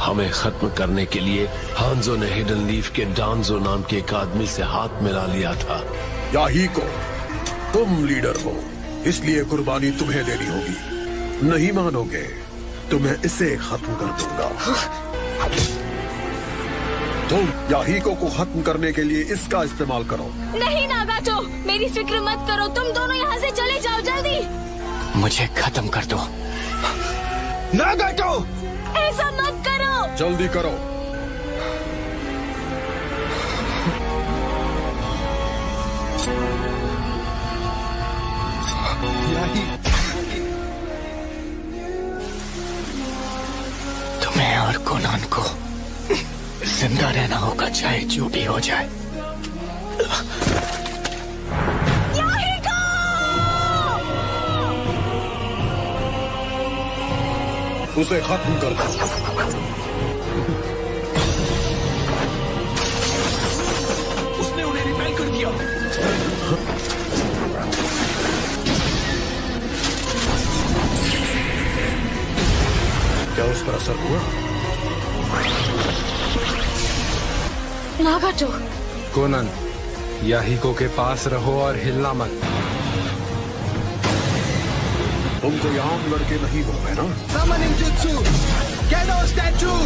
हमें खत्म करने के लिए हांजो ने हिडन लीफ के डांजो नाम के एक आदमी से हाथ मिला लिया था। याही को, तुम लीडर हो, इसलिए कुर्बानी तुम्हें देनी होगी। नहीं मानोगे तो मैं इसे खत्म कर दूंगा। तुम याहीको को खत्म करने के लिए इसका इस्तेमाल करो। नहीं नागाटो, मेरी फिक्र मत करो, तुम दोनों यहाँ से चले जाओ जल्दी। मुझे खत्म कर दो। नागाटो, ऐसा मत करो। जल्दी करो। तुम्हें और कोनान को जिंदा रहना होगा, चाहे जो भी हो जाए। उसे खत्म कर दो। उसने उन्हें रिपेल कर दिया। क्या उस पर असर हुआ? नागाटो। कोनन, याहीको के पास रहो और हिलना मत। तुम कोई आम लड़के नहीं हो, है ना? Summoning Jutsu! Gedo statue!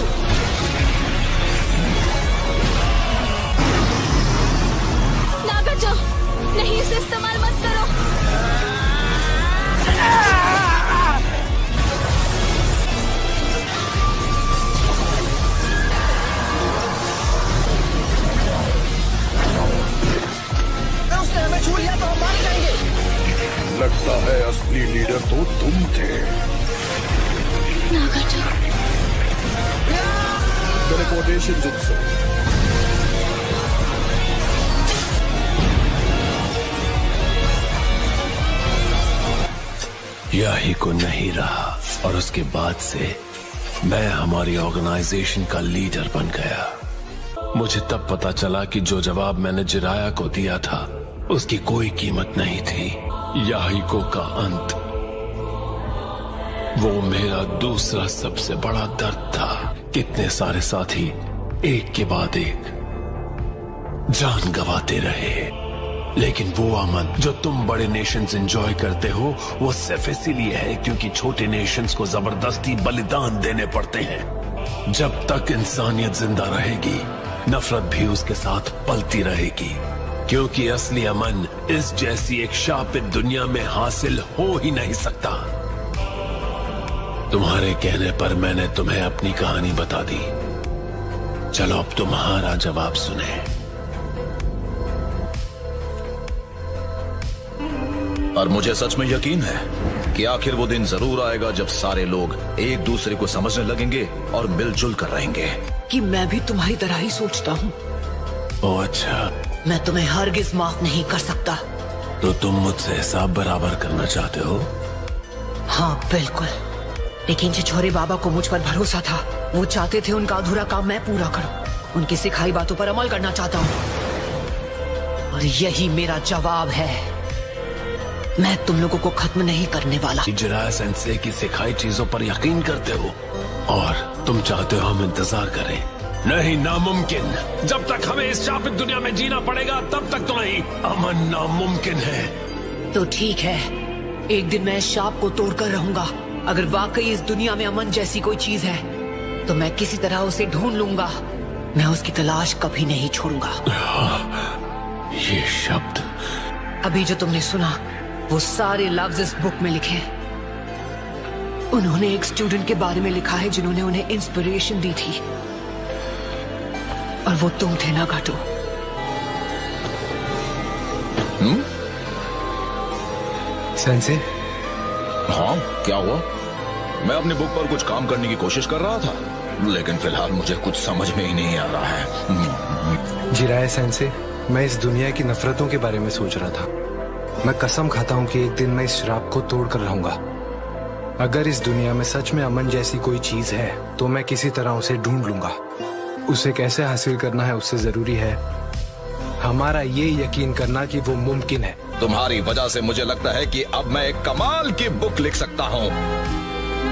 नागाटो, नहीं इसे इस्तेमाल मत करो। उसने हमें छू लिया तो हम मार जाएंगे। लगता है असली लीडर तो तुम थे। नागाटो। Teleportation jutsu. याही को नहीं रहा और उसके बाद से मैं हमारी ऑर्गेनाइजेशन का लीडर बन गया। मुझे तब पता चला कि जो जवाब मैंने जिराया को दिया था उसकी कोई कीमत नहीं थी। याहीको का अंत, वो मेरा दूसरा सबसे बड़ा दर्द था। कितने सारे साथी एक के बाद एक जान गंवाते रहे, लेकिन वो अमन जो तुम बड़े नेशंस एंजॉय करते हो वो सिर्फ इसीलिए है क्योंकि छोटे नेशंस को जबरदस्ती बलिदान देने पड़ते हैं। जब तक इंसानियत जिंदा रहेगी नफरत भी उसके साथ पलती रहेगी, क्योंकि असली अमन इस जैसी एक शापित दुनिया में हासिल हो ही नहीं सकता। तुम्हारे कहने पर मैंने तुम्हें अपनी कहानी बता दी। चलो अब तुम्हारा जवाब सुने। और मुझे सच में यकीन है कि आखिर वो दिन जरूर आएगा जब सारे लोग एक दूसरे को समझने लगेंगे और मिलजुल कर रहेंगे। कि मैं भी तुम्हारी तरह ही सोचता हूँ। ओह अच्छा। मैं तुम्हें हरगिज माफ नहीं कर सकता। तो तुम मुझसे हिसाब बराबर करना चाहते हो? हाँ बिल्कुल, लेकिन छिछोरे बाबा को मुझ पर भरोसा था। वो चाहते थे उनका अधूरा काम मैं पूरा करूं। उनकी सिखाई बातों पर अमल करना चाहता हूँ और यही मेरा जवाब है। मैं तुम लोगों को खत्म नहीं करने वाला। जिराया सेंसे की सिखाई चीजों पर यकीन करते हो और तुम चाहते हो हम इंतजार करें? नहीं, नामुमकिन। जब तक हमें इस शापित दुनिया में जीना पड़ेगा तब तक तो नहीं। अमन नामुमकिन है। तो ठीक है, एक दिन मैं इस शाप को तोड़कर रहूंगा। अगर वाकई इस दुनिया में अमन जैसी कोई चीज है तो मैं किसी तरह उसे ढूंढ लूंगा। मैं उसकी तलाश कभी नहीं छोड़ूंगा। ये शब्द अभी जो तुमने सुना वो सारे लफ्ज इस बुक में लिखे हैं। उन्होंने एक स्टूडेंट के बारे में लिखा है जिन्होंने उन्हें इंस्पिरेशन दी थी और वो तुम थे नागाटो। सेंसे? हाँ, क्या हुआ? मैं अपनी बुक पर कुछ काम करने की कोशिश कर रहा था, लेकिन फिलहाल मुझे कुछ समझ में ही नहीं आ रहा है। जिराया सेंसे, मैं इस दुनिया की नफरतों के बारे में सोच रहा था। मैं कसम खाता हूँ कि एक दिन मैं इस श्राप को तोड़ कर रहूंगा। अगर इस दुनिया में सच में अमन जैसी कोई चीज है तो मैं किसी तरह उसे ढूंढ लूंगा। उसे कैसे हासिल करना है उससे जरूरी है हमारा ये यकीन करना कि वो मुमकिन है। तुम्हारी वजह से मुझे लगता है कि अब मैं एक कमाल की बुक लिख सकता हूँ।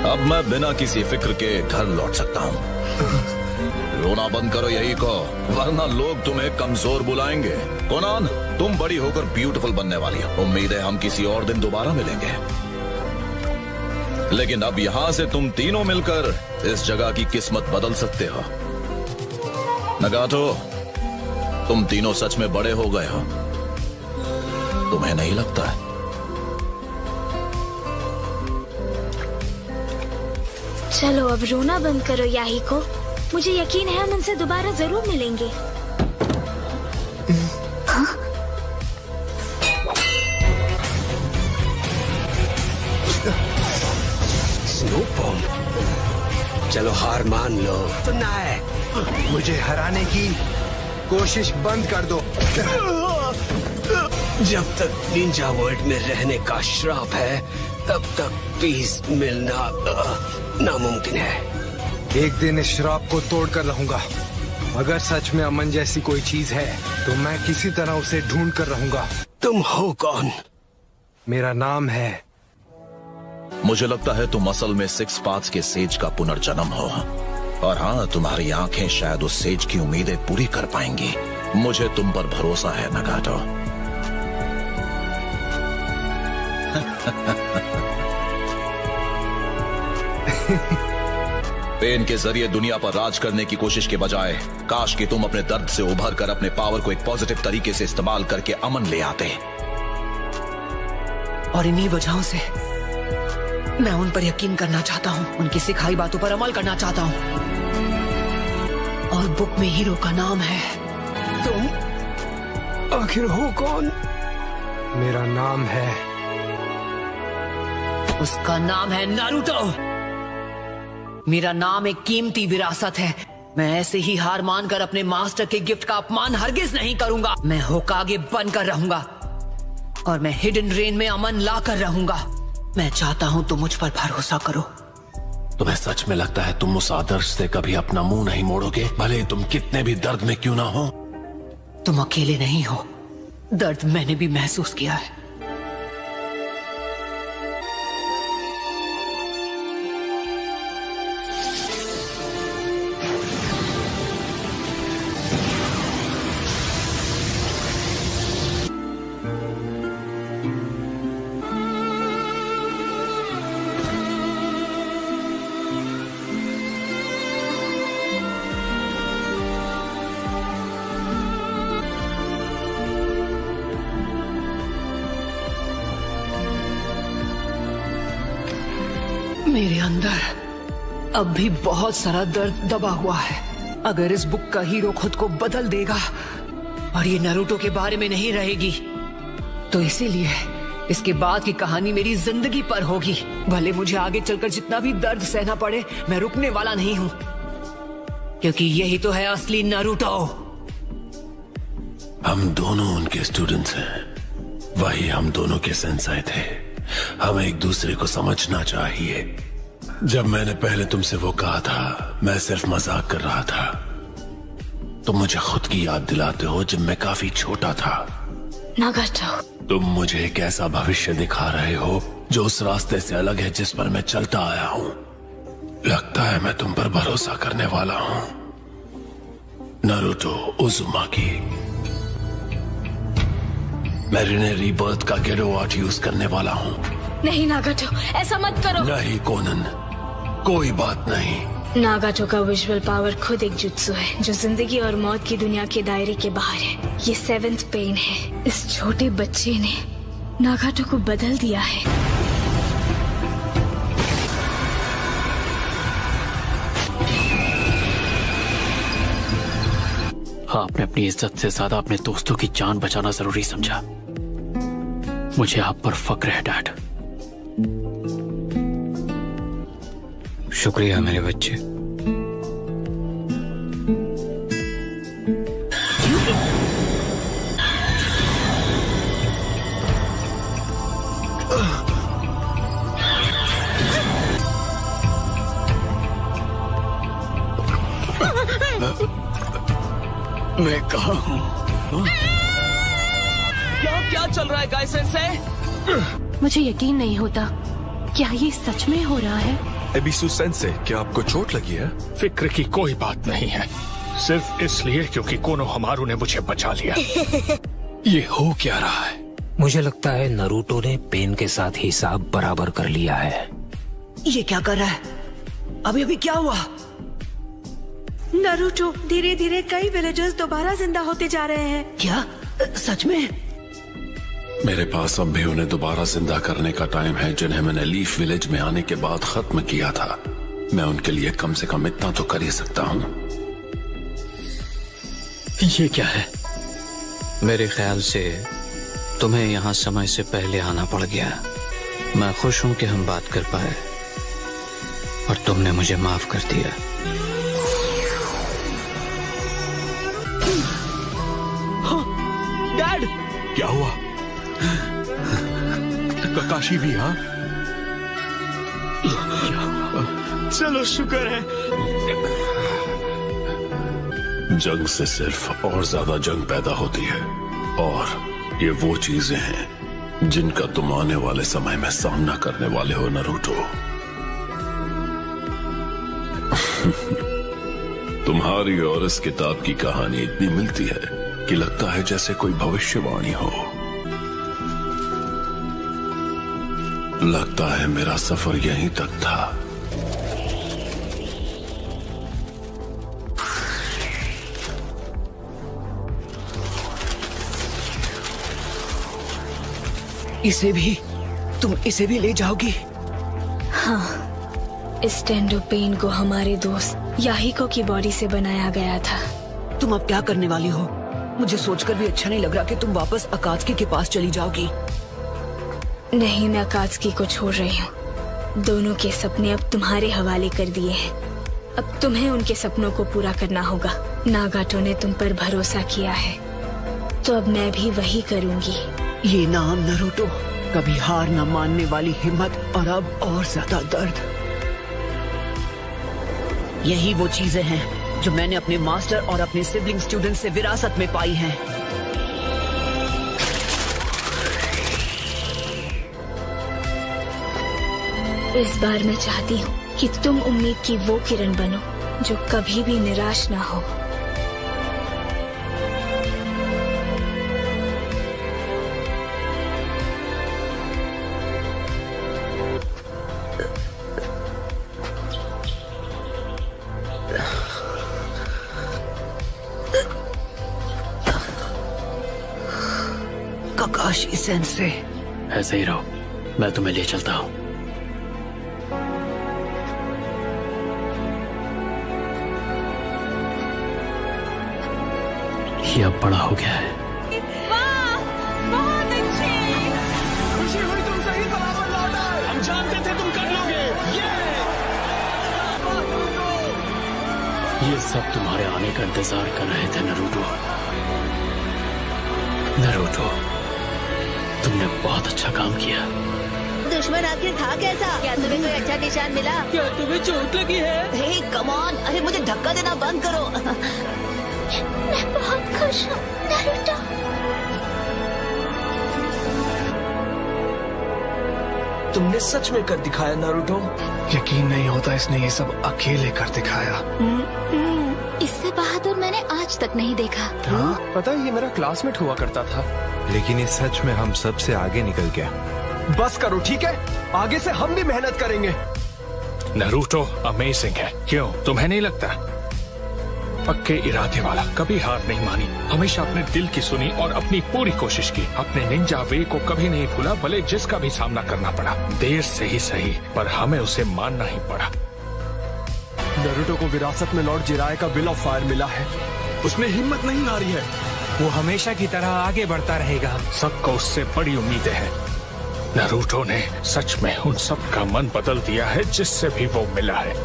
अब मैं बिना किसी फिक्र के घर लौट सकता हूँ। रोना बंद करो यही को, वरना लोग तुम्हें कमजोर बुलाएंगे। कोनान, तुम बड़ी होकर ब्यूटीफुल बनने वाली हो। उम्मीद है हम किसी और दिन दोबारा मिलेंगे। लेकिन अब यहाँ से तुम तीनों मिलकर इस जगह की किस्मत बदल सकते हो। नगाटो, तुम तीनों सच में बड़े हो गए हो, तुम्हें नहीं लगता है? चलो अब रोना बंद करो याही को। मुझे यकीन है हम उनसे दोबारा जरूर मिलेंगे। हाँ? स्नोबॉल, चलो हार मान लो। सुनना है, मुझे हराने की कोशिश बंद कर दो। जब तक निंजा वर्ल्ड में रहने का श्राप है तब तक पीस मिलना नामुमकिन है। एक दिन इस श्राप को तोड़ कर रहूंगा। अगर सच में अमन जैसी कोई चीज है तो मैं किसी तरह उसे ढूंढ कर रहूंगा। तुम हो कौन? मेरा नाम है। मुझे लगता है तुम असल में 6 पाथ्स के सेज का पुनर्जन्म हो। और हाँ, तुम्हारी आंखें शायद उस सेज की उम्मीदें पूरी कर पाएंगी। मुझे तुम पर भरोसा है नगाटो। पेन के जरिए दुनिया पर राज करने की कोशिश के बजाय काश कि तुम अपने दर्द से उभर कर अपने पावर को एक पॉजिटिव तरीके से इस्तेमाल करके अमन ले आते। और इन्हीं वजहों से मैं उन पर यकीन करना चाहता हूँ, उनकी सिखाई बातों पर अमल करना चाहता हूँ। और बुक में हीरो का नाम है। तुम आखिर हो कौन? मेरा नाम है। उसका नाम है नारुतो। मेरा नाम एक कीमती विरासत है। मैं ऐसे ही हार मानकर अपने मास्टर के गिफ्ट का अपमान हरगिज नहीं करूंगा। मैं होकागे बनकर रहूंगा और मैं हिडन रेन में अमन लाकर रहूंगा। मैं चाहता हूं तुम मुझ पर भरोसा करो। तुम्हें सच में लगता है तुम उस आदर्श से कभी अपना मुंह नहीं मोड़ोगे, भले ही तुम कितने भी दर्द में क्यों ना हो? तुम अकेले नहीं हो, दर्द मैंने भी महसूस किया है। मेरे अंदर अब भी बहुत सारा दर्द दबा हुआ है। अगर इस बुक का हीरो खुद को बदल देगा और ये नारुतो के बारे में नहीं रहेगी, तो इसीलिए इसके बाद की कहानी मेरी जिंदगी पर होगी। भले मुझे आगे चलकर जितना भी दर्द सहना पड़े, मैं रुकने वाला नहीं हूँ, क्योंकि यही तो है असली नारुतो। हम दोनों उनके स्टूडेंट्स हैं, वही हम दोनों के सेंसाई थे। हमें एक दूसरे को समझना चाहिए। जब मैंने पहले तुमसे वो कहा था, मैं सिर्फ मजाक कर रहा था। तुम मुझे खुद की याद दिलाते हो जब मैं काफी छोटा था। नागाटो, तुम मुझे एक ऐसा भविष्य दिखा रहे हो जो उस रास्ते से अलग है जिस पर मैं चलता आया हूँ। लगता है मैं तुम पर भरोसा करने वाला हूँ। नारुतो उजुमाकी, मैं रिने रीबर्थ का गेडो आर्ट यूज करने वाला हूँ। नहीं नागाटो, ऐसा मत करो। नहीं कोनन, कोई बात नहीं। नागाटो का विजुअल पावर खुद एक जुत्सु है जो जिंदगी और मौत की दुनिया के दायरे के बाहर है। ये 7th पेन है। इस छोटे बच्चे ने नागाटो को बदल दिया है। आपने अपनी इज्जत से ज्यादा अपने दोस्तों की जान बचाना जरूरी समझा। मुझे आप पर फक्र है डैड। शुक्रिया मेरे बच्चे। मैं कहाँ हूँ? क्या चल रहा है गाय सेंसे? मुझे यकीन नहीं होता, क्या ये सच में हो रहा है? एबिसु सेंसे, क्या आपको चोट लगी है? फिक्र की कोई बात नहीं है, सिर्फ इसलिए क्योंकि कोनोहमारू ने मुझे बचा लिया। ये हो क्या रहा है? मुझे लगता है नारुतो ने पेन के साथ हिसाब बराबर कर लिया है। ये क्या कर रहा है? अभी क्या हुआ? नारुतो, धीरे धीरे कई विलेजर्स दोबारा जिंदा होते जा रहे हैं। क्या सच में? मेरे पास अब भी उन्हें दोबारा जिंदा करने का टाइम है जिन्हें मैंने लीफ विलेज में आने के बाद खत्म किया था। मैं उनके लिए कम से कम इतना तो कर ही सकता हूँ। ये क्या है? मेरे ख्याल से तुम्हें यहाँ समय से पहले आना पड़ गया। मैं खुश हूँ कि हम बात कर पाए और तुमने मुझे माफ कर दिया। डैड, क्या हुआ? ककाशी भी? हाँ, चलो शुक्र है। जंग से सिर्फ और ज्यादा जंग पैदा होती है, और ये वो चीजें हैं जिनका तुम आने वाले समय में सामना करने वाले हो नारुतो। तुम्हारी और इस किताब की कहानी इतनी मिलती है कि लगता है जैसे कोई भविष्यवाणी हो। लगता है मेरा सफर यहीं तक था। तुम इसे भी ले जाओगी? हाँ, इस टेंडो पेन को हमारे दोस्त याहिको की बॉडी से बनाया गया था। तुम अब क्या करने वाली हो? मुझे सोचकर भी अच्छा नहीं लग रहा कि तुम वापस अकात्सुकी के पास चली जाओगी। नहीं, मैं अकात्सुकी को छोड़ रही हूँ। दोनों के सपने अब तुम्हारे हवाले कर दिए हैं। अब तुम्हें उनके सपनों को पूरा करना होगा। नागाटो ने तुम पर भरोसा किया है, तो अब मैं भी वही करूँगी। ये नाम नारुतो, कभी हार न मानने वाली हिम्मत, और अब और ज्यादा दर्द। यही वो चीजें हैं जो मैंने अपने मास्टर और अपने सिबलिंग स्टूडेंट से विरासत में पाई हैं। इस बार मैं चाहती हूँ कि तुम उम्मीद की वो किरण बनो जो कभी भी निराश ना हो। ककाशी सेंसे, ऐसे ही रहो, मैं तुम्हें ले चलता हूँ। ये अब बड़ा हो गया है। बहुत अच्छे। खुशी हुई तुम सही सलामत लौट आए। हम जानते थे तुम कर लोगे। ये सब तुम्हारे आने का इंतजार कर रहे थे नरूटो। नरूटो, तुमने बहुत अच्छा काम किया। दुश्मन आखिर था कैसा? क्या तुम्हें कोई अच्छा निशान मिला? क्या तुम्हें चोट लगी है? हे कम ऑन, अरे मुझे धक्का देना बंद करो। मैं बहुत खुश हूँ नारुतो। तुमने सच में कर दिखाया नारुतो। यकीन नहीं होता इसने ये सब अकेले कर दिखाया। इससे बहादुर मैंने आज तक नहीं देखा। हाँ, पता है ये मेरा क्लासमेट हुआ करता था। लेकिन ये सच में हम सब से आगे निकल गया। बस करो ठीक है, आगे से हम भी मेहनत करेंगे। नरूटो अमेजिंग है, क्यों तुम्हें नहीं लगता? पक्के इरादे वाला, कभी हार नहीं मानी, हमेशा अपने दिल की सुनी और अपनी पूरी कोशिश की। अपने निंजा वे को कभी नहीं भूला, भले जिसका भी सामना करना पड़ा। देर से ही सही, पर हमें उसे मानना ही पड़ा। नरूटो को विरासत में लॉर्ड जिराए का विल ऑफ फायर मिला है। उसमें हिम्मत नहीं हारी है। वो हमेशा की तरह आगे बढ़ता रहेगा। सबको उससे बड़ी उम्मीदें हैं। नरूटो ने सच में उन सब का मन बदल दिया है जिससे भी वो मिला है।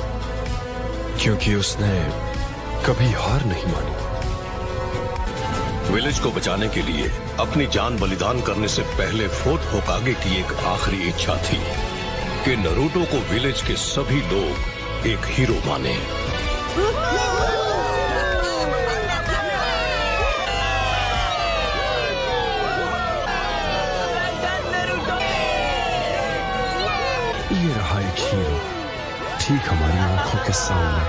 क्योंकि उसने कभी हार नहीं मानी। विलेज को बचाने के लिए अपनी जान बलिदान करने से पहले फोर्थ होकागे की एक आखिरी इच्छा थी कि नरूटो को विलेज के सभी लोग एक हीरो माने। ये रहा एक हीरो, ठीक हमारी आंखों के सामने।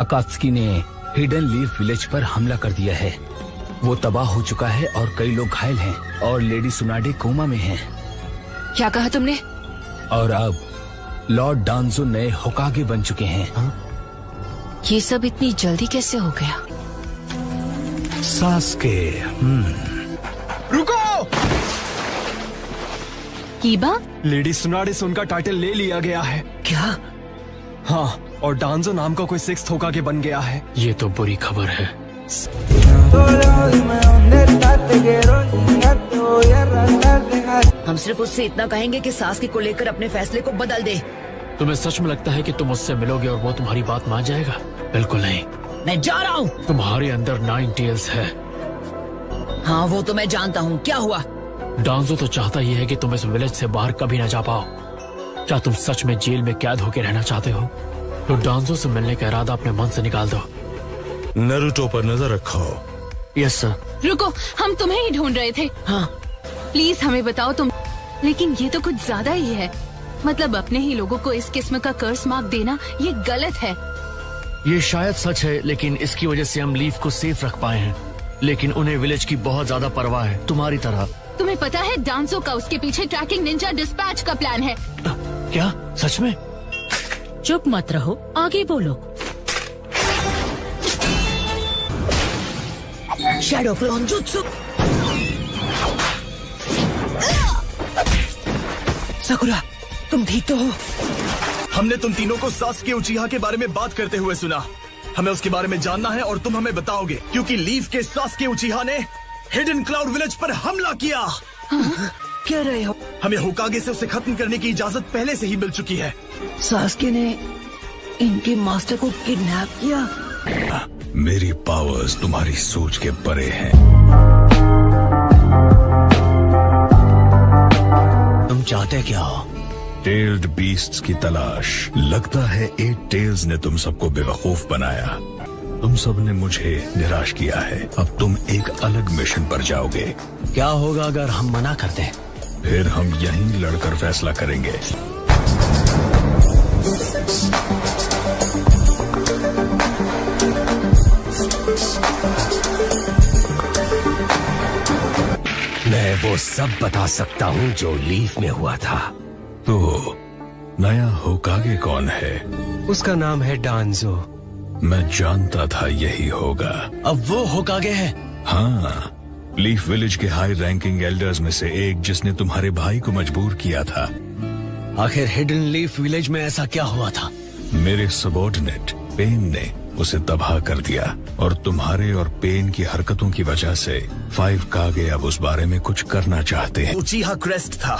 अकात्सुकी ने हिडन लीफ विलेज पर हमला कर दिया है। वो तबाह हो चुका है और कई लोग घायल हैं और लेडी सुनाडे कोमा में हैं। क्या कहा तुमने? और अब लॉर्ड डांजो नए होकागे बन चुके हैं। ये सब इतनी जल्दी कैसे हो गया? सास्के। रुको! कीबा? लेडी सुनाडे से उनका टाइटल ले लिया गया है। क्या? हाँ, और डांजो नाम का कोई 6th होकागे बन गया है। ये तो बुरी खबर है। हम सिर्फ उससे इतना कहेंगे कि सास्के को लेकर अपने फैसले को बदल दे। तुम्हें सच में लगता है कि तुम उससे मिलोगे और वो तुम्हारी बात मान जाएगा? बिल्कुल नहीं। मैं जा रहा हूँ। तुम्हारे अंदर 9 टेल्स है। हाँ वो तो मैं जानता हूँ। क्या हुआ? डांजो तो चाहता ही है कि तुम इस विलेज से बाहर कभी न जा पाओ। क्या तुम सच में जेल में कैद होकर रहना चाहते हो? तो डांजो से मिलने का इरादा अपने मन से निकाल दो। नरूटो पर नजर रखो। Yes sir. रुको, हम तुम्हें ही ढूंढ रहे थे। हाँ प्लीज हमें बताओ तुम। लेकिन ये तो कुछ ज्यादा ही है। मतलब अपने ही लोगों को इस किस्म का कर्स मार्क देना ये गलत है। ये शायद सच है, लेकिन इसकी वजह से हम लीफ को सेफ रख पाए हैं। लेकिन उन्हें विलेज की बहुत ज्यादा परवाह है, तुम्हारी तरह। तुम्हें पता है डांसो का उसके पीछे ट्रैकिंग निंजा डिस्पैच का प्लान है। क्या? सच में? चुप मत रहो, आगे बोलो। Shadow clone jutsu. साकुरा, तुम ठीक तो हो? हमने तुम तीनों को सास्के उचिहा के बारे में बात करते हुए सुना। हमें उसके बारे में जानना है और तुम हमें बताओगे, क्योंकि लीफ के सास्के उचिहा ने हिडन क्लाउड विलेज पर हमला किया। कह रहे हो? हमें होकागे से उसे खत्म करने की इजाजत पहले से ही मिल चुकी है। सास्के ने इनके मास्टर को किडनैप किया। मेरी पावर्स तुम्हारी सोच के परे हैं। तुम चाहते क्या हो? टेल्ड बीस्ट्स की तलाश। लगता है 8 टेल्स ने तुम सबको बेवकूफ बनाया। तुम सब ने मुझे निराश किया है। अब तुम एक अलग मिशन पर जाओगे। क्या होगा अगर हम मना कर दें? फिर हम यहीं लड़कर फैसला करेंगे। मैं वो सब बता सकता हूँ जो लीफ में हुआ था। तो नया होकागे कौन है? उसका नाम है डांजो। मैं जानता था यही होगा। अब वो होकागे है? हाँ, लीफ विलेज के हाई रैंकिंग एल्डर्स में से एक, जिसने तुम्हारे भाई को मजबूर किया था। आखिर हिडन लीफ विलेज में ऐसा क्या हुआ था? मेरे सबॉर्डिनेट पेन ने उसे तबाह कर दिया और तुम्हारे और पेन की हरकतों की वजह से 5 कागे अब उस बारे में कुछ करना चाहते हैं। उचीहा क्रेस्ट था।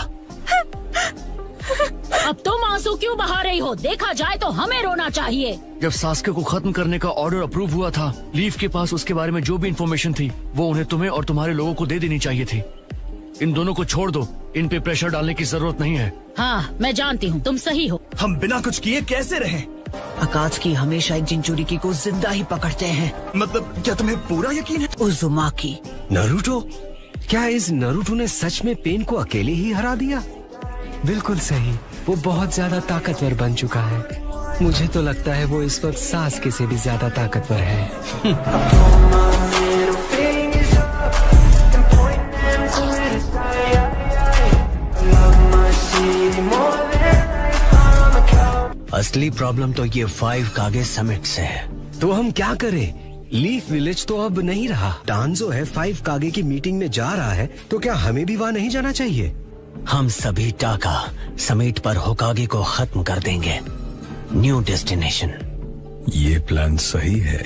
अब तुम आंसू क्यों बहा रही हो? देखा जाए तो हमें रोना चाहिए। जब सास्के को खत्म करने का ऑर्डर अप्रूव हुआ था, लीफ के पास उसके बारे में जो भी इंफॉर्मेशन थी वो उन्हें तुम्हें और तुम्हारे लोगों को दे देनी चाहिए थी। इन दोनों को छोड़ दो, इन पे प्रेशर डालने की जरूरत नहीं है। हाँ, मैं जानती हूँ, तुम सही हो। हम बिना कुछ किए कैसे रहें? अकात्सुकी हमेशा एक जिंचुरिकी को जिंदा ही पकड़ते हैं। मतलब क्या तुम्हें पूरा यकीन है? उज़ुमाकी। नारुतो, क्या इस नारुतो ने सच में पेन को अकेले ही हरा दिया? बिल्कुल सही, वो बहुत ज्यादा ताकतवर बन चुका है। मुझे तो लगता है वो इस वक्त सास्के से भी ज्यादा ताकतवर है। असली प्रॉब्लम तो ये 5 कागे समिट से है। तो हम क्या करें? लीफ विलेज तो अब नहीं रहा। डांजो है 5 कागे की मीटिंग में जा रहा है, तो क्या हमें भी वहाँ नहीं जाना चाहिए? हम सभी टाका समिट पर होकागे को खत्म कर देंगे। New destination. ये प्लान सही है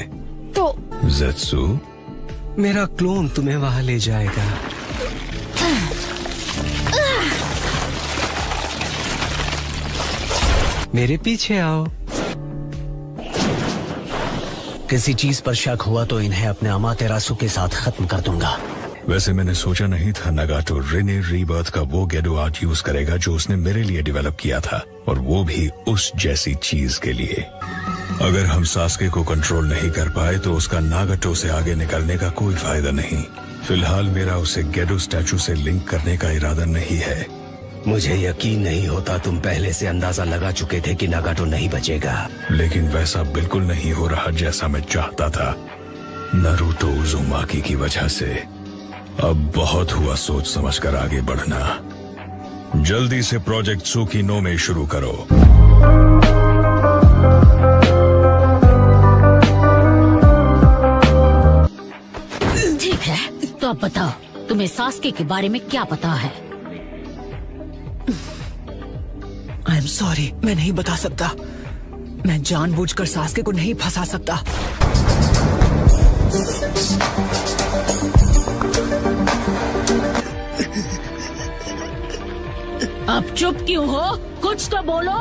तो ज़ेत्सु? मेरा क्लोन तुम्हें वहाँ ले जाएगा। मेरे पीछे आओ। किसी चीज पर शक हुआ तो इन्हें अपने अमातेरासु के साथ खत्म कर दूंगा। वैसे मैंने सोचा नहीं था नगाटो रेने रीबर्थ का वो गेडो आर्ट यूज करेगा जो उसने मेरे लिए डेवलप किया था, और वो भी उस जैसी चीज के लिए। अगर हम सास्के को कंट्रोल नहीं कर पाए तो उसका नागाटो से आगे निकलने का कोई फायदा नहीं। फिलहाल मेरा उसे गेडो स्टैचू से लिंक करने का इरादा नहीं है। मुझे यकीन नहीं होता तुम पहले से अंदाजा लगा चुके थे कि नागाटो नहीं बचेगा। लेकिन वैसा बिल्कुल नहीं हो रहा जैसा मैं चाहता था, नारुतो उज़ुमाकी की वजह से। अब बहुत हुआ सोच समझकर आगे बढ़ना। जल्दी से प्रोजेक्ट त्सुकिनो में शुरू करो। ठीक है, तो अब बताओ, तुम्हें सास्के के बारे में क्या पता है? आई एम सॉरी, मैं नहीं बता सकता। मैं जानबूझकर सास्के को नहीं फंसा सकता। अब चुप क्यों हो? कुछ तो बोलो।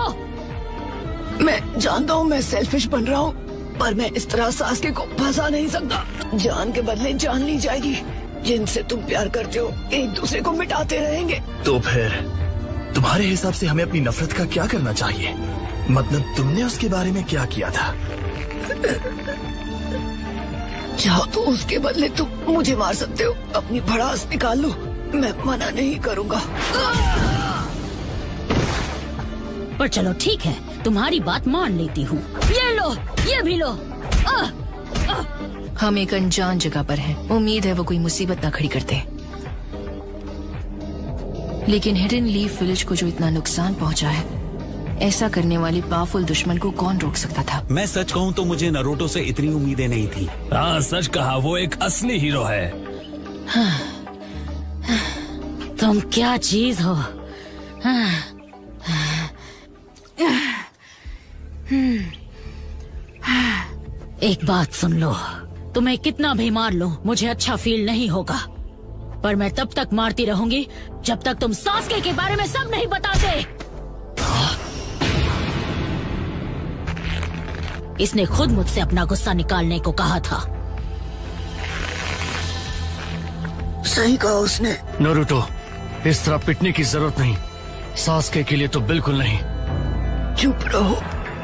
मैं जानता हूँ मैं सेल्फिश बन रहा हूँ, पर मैं इस तरह सास्के को फंसा नहीं सकता। जान के बदले जान ली जाएगी। जिनसे तुम प्यार करते हो एक दूसरे को मिटाते रहेंगे। तो फिर तुम्हारे हिसाब से हमें अपनी नफरत का क्या करना चाहिए? मतलब तुमने उसके बारे में क्या किया था? चाहो तो उसके बदले तुम मुझे मार सकते हो। अपनी भड़ास निकाल लो, मैं मना नहीं करूँगा। पर चलो ठीक है, तुम्हारी बात मान लेती हूँ। ये लो, ये भी लो। हम एक अनजान जगह पर हैं। उम्मीद है वो कोई मुसीबत ना खड़ी करते। लेकिन हिडन लीफ विलेज को जो इतना नुकसान पहुंचा है, ऐसा करने वाले पावरफुल दुश्मन को कौन रोक सकता था? मैं सच कहूँ तो मुझे नारुतो से इतनी उम्मीदें नहीं थी। हाँ, सच कहा, वो एक असली हीरो है। तुम क्या चीज हो? एक बात सुन लो, तुम्हें कितना भी मार लो मुझे अच्छा फील नहीं होगा, पर मैं तब तक मारती रहूंगी जब तक तुम सास्के के बारे में सब नहीं बताते। इसने खुद मुझसे अपना गुस्सा निकालने को कहा था। सही कहा उसने। नारुतो, इस तरह पिटने की जरूरत नहीं। सास्के के लिए तो बिल्कुल नहीं। चुप रहो।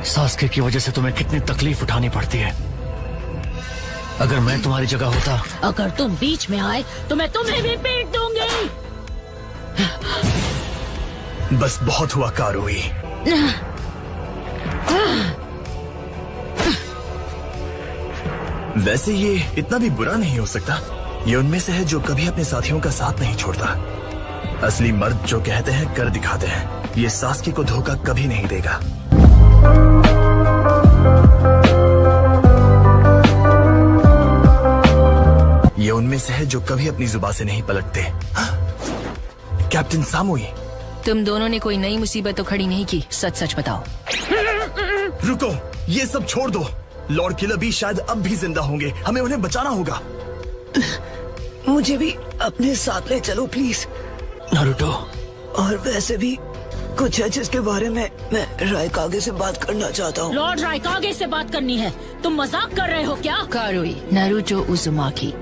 सास्के की वजह से तुम्हें कितनी तकलीफ उठानी पड़ती है। अगर मैं तुम्हारी जगह होता, अगर तुम बीच में आए तो मैं तुम्हें भी पीट दूंगी। बस बहुत हुआ कारुई। वैसे ये इतना भी बुरा नहीं हो सकता। ये उनमें से है जो कभी अपने साथियों का साथ नहीं छोड़ता। असली मर्द जो कहते हैं कर दिखाते हैं। ये सास्के को धोखा कभी नहीं देगा। ये उनमें से है जो कभी अपनी जुबान से नहीं पलटते। Captain Samui. तुम दोनों ने कोई नई मुसीबत तो खड़ी नहीं की, सच सच बताओ। रुको, ये सब छोड़ दो। लॉर्ड किलरबी शायद अब भी जिंदा होंगे, हमें उन्हें बचाना होगा। मुझे भी अपने साथ ले चलो प्लीज। नारुतो। और वैसे भी कुछ है जिसके बारे में मैं रायकागे से बात करना चाहता हूँ। लॉर्ड रायकागे से बात करनी है? तुम मजाक कर रहे हो क्या? कारुई, नारुतो उजुमाकी,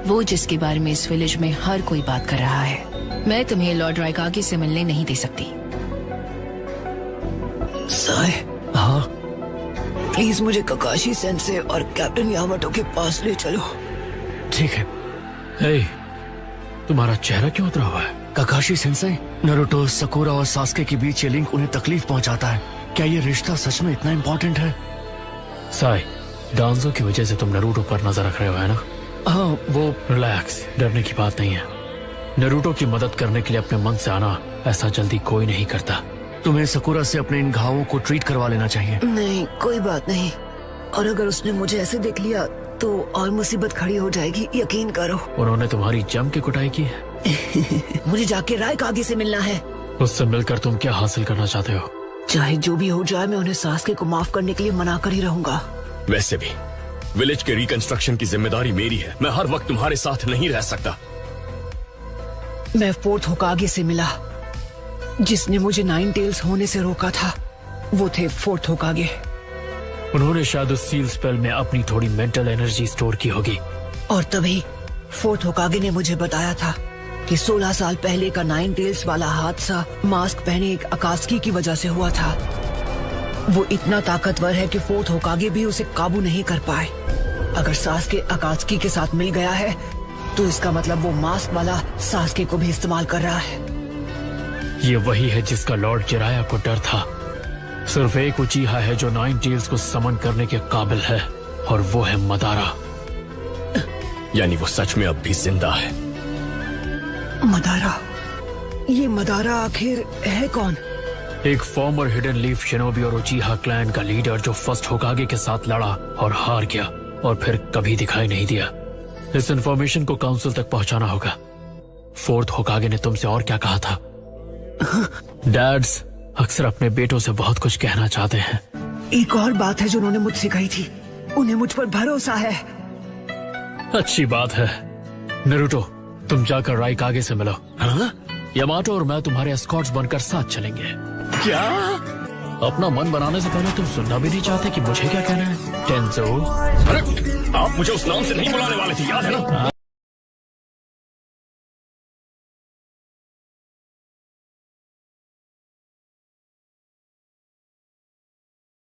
वो जिसके बारे में इस विलेज में हर कोई बात कर रहा है। मैं तुम्हें लॉर्ड रायकागे से मिलने नहीं दे सकती। साय, हाँ प्लीज मुझे ककाशी सेंसे और कैप्टन यामाटो के पास ले चलो। ठीक है। हे, तुम्हारा चेहरा क्यों उतरा हुआ है? ककाशी सेंसे, नारुतो, सकुरा और सास्के के बीच ये लिंक उन्हें तकलीफ पहुंचाता है। क्या ये रिश्ता सच में इतना इम्पोर्टेंट है? साई, डांजो की वजह से तुम नारुतो पर नजर रख रहे हो, है ना? हाँ, वो रिलैक्स, डरने की बात नहीं है। नारुतो की मदद करने के लिए अपने मन से आना ऐसा जल्दी कोई नहीं करता। तुम्हें सकुरा से अपने इन घावों को ट्रीट करवा लेना चाहिए। नहीं, कोई बात नहीं। और अगर उसने मुझे ऐसे देख लिया तो और मुसीबत खड़ी हो जाएगी, यकीन करो। उन्होंने तुम्हारी जम के कुटाई की है। मुझे जाके रायकागे से मिलना है। उससे मिलकर तुम क्या हासिल करना चाहते हो? चाहे जो भी हो जाए, मैं उन्हें सास्के को माफ करने के लिए मना कर ही रहूंगा। वैसे भी विलेज के रिकंस्ट्रक्शन की जिम्मेदारी मेरी है। मैं हर वक्त तुम्हारे साथ नहीं रह सकता। मैं फोर्थ होकागे से मिला। जिसने मुझे 9 टेल्स होने से रोका था वो थे फोर्थ होकागे। उन्होंने शायद उस सील स्पेल में अपनी थोड़ी मेंटल एनर्जी स्टोर की होगी। और तभी फोर्थ होकागे ने मुझे बताया था कि 16 साल पहले का 9 टेल्स वाला हादसा मास्क पहने एक अकात्सुकी की वजह से हुआ था। वो इतना ताकतवर है कि फोर्थ होकागे भी उसे काबू नहीं कर पाए। अगर सास्के अकात्सुकी के साथ मिल गया है तो इसका मतलब वो मास्क वाला सास्के को भी इस्तेमाल कर रहा है। ये वही है जिसका लॉर्ड जिराया को डर था। सिर्फ एक उचीहा है जो 9 टेल्स को समन करने के काबिल है, और वो है मदारा। यानी वो सच में अब भी जिंदा है। मदारा? ये मदारा आखिर है कौन? एक फॉर्मर हिडन लीफ शिनोबी और उचीहा क्लैन का लीडर जो फर्स्ट होकागे के साथ लड़ा और हार गया और फिर कभी दिखाई नहीं दिया। इस इंफॉर्मेशन को काउंसिल तक पहुंचाना होगा। फोर्थ होकागे ने तुमसे और क्या कहा था? डैड्स अक्सर अपने बेटों से बहुत कुछ कहना चाहते हैं। एक और बात है जो उन्होंने मुझसे कही थी, उन्हें मुझ पर भरोसा है। अच्छी बात है। नारुतो, तुम जाकर रायकागे से मिलो। हाँ? यामाटो और मैं तुम्हारे एस्कॉर्ट्स बनकर साथ चलेंगे। क्या? अपना मन बनाने से पहले तुम सुनना भी नहीं चाहते कि मुझे क्या कहना है? टेंजो। अरे, आप मुझे उस नाम से नहीं बुलाने वाले थे, याद है ना?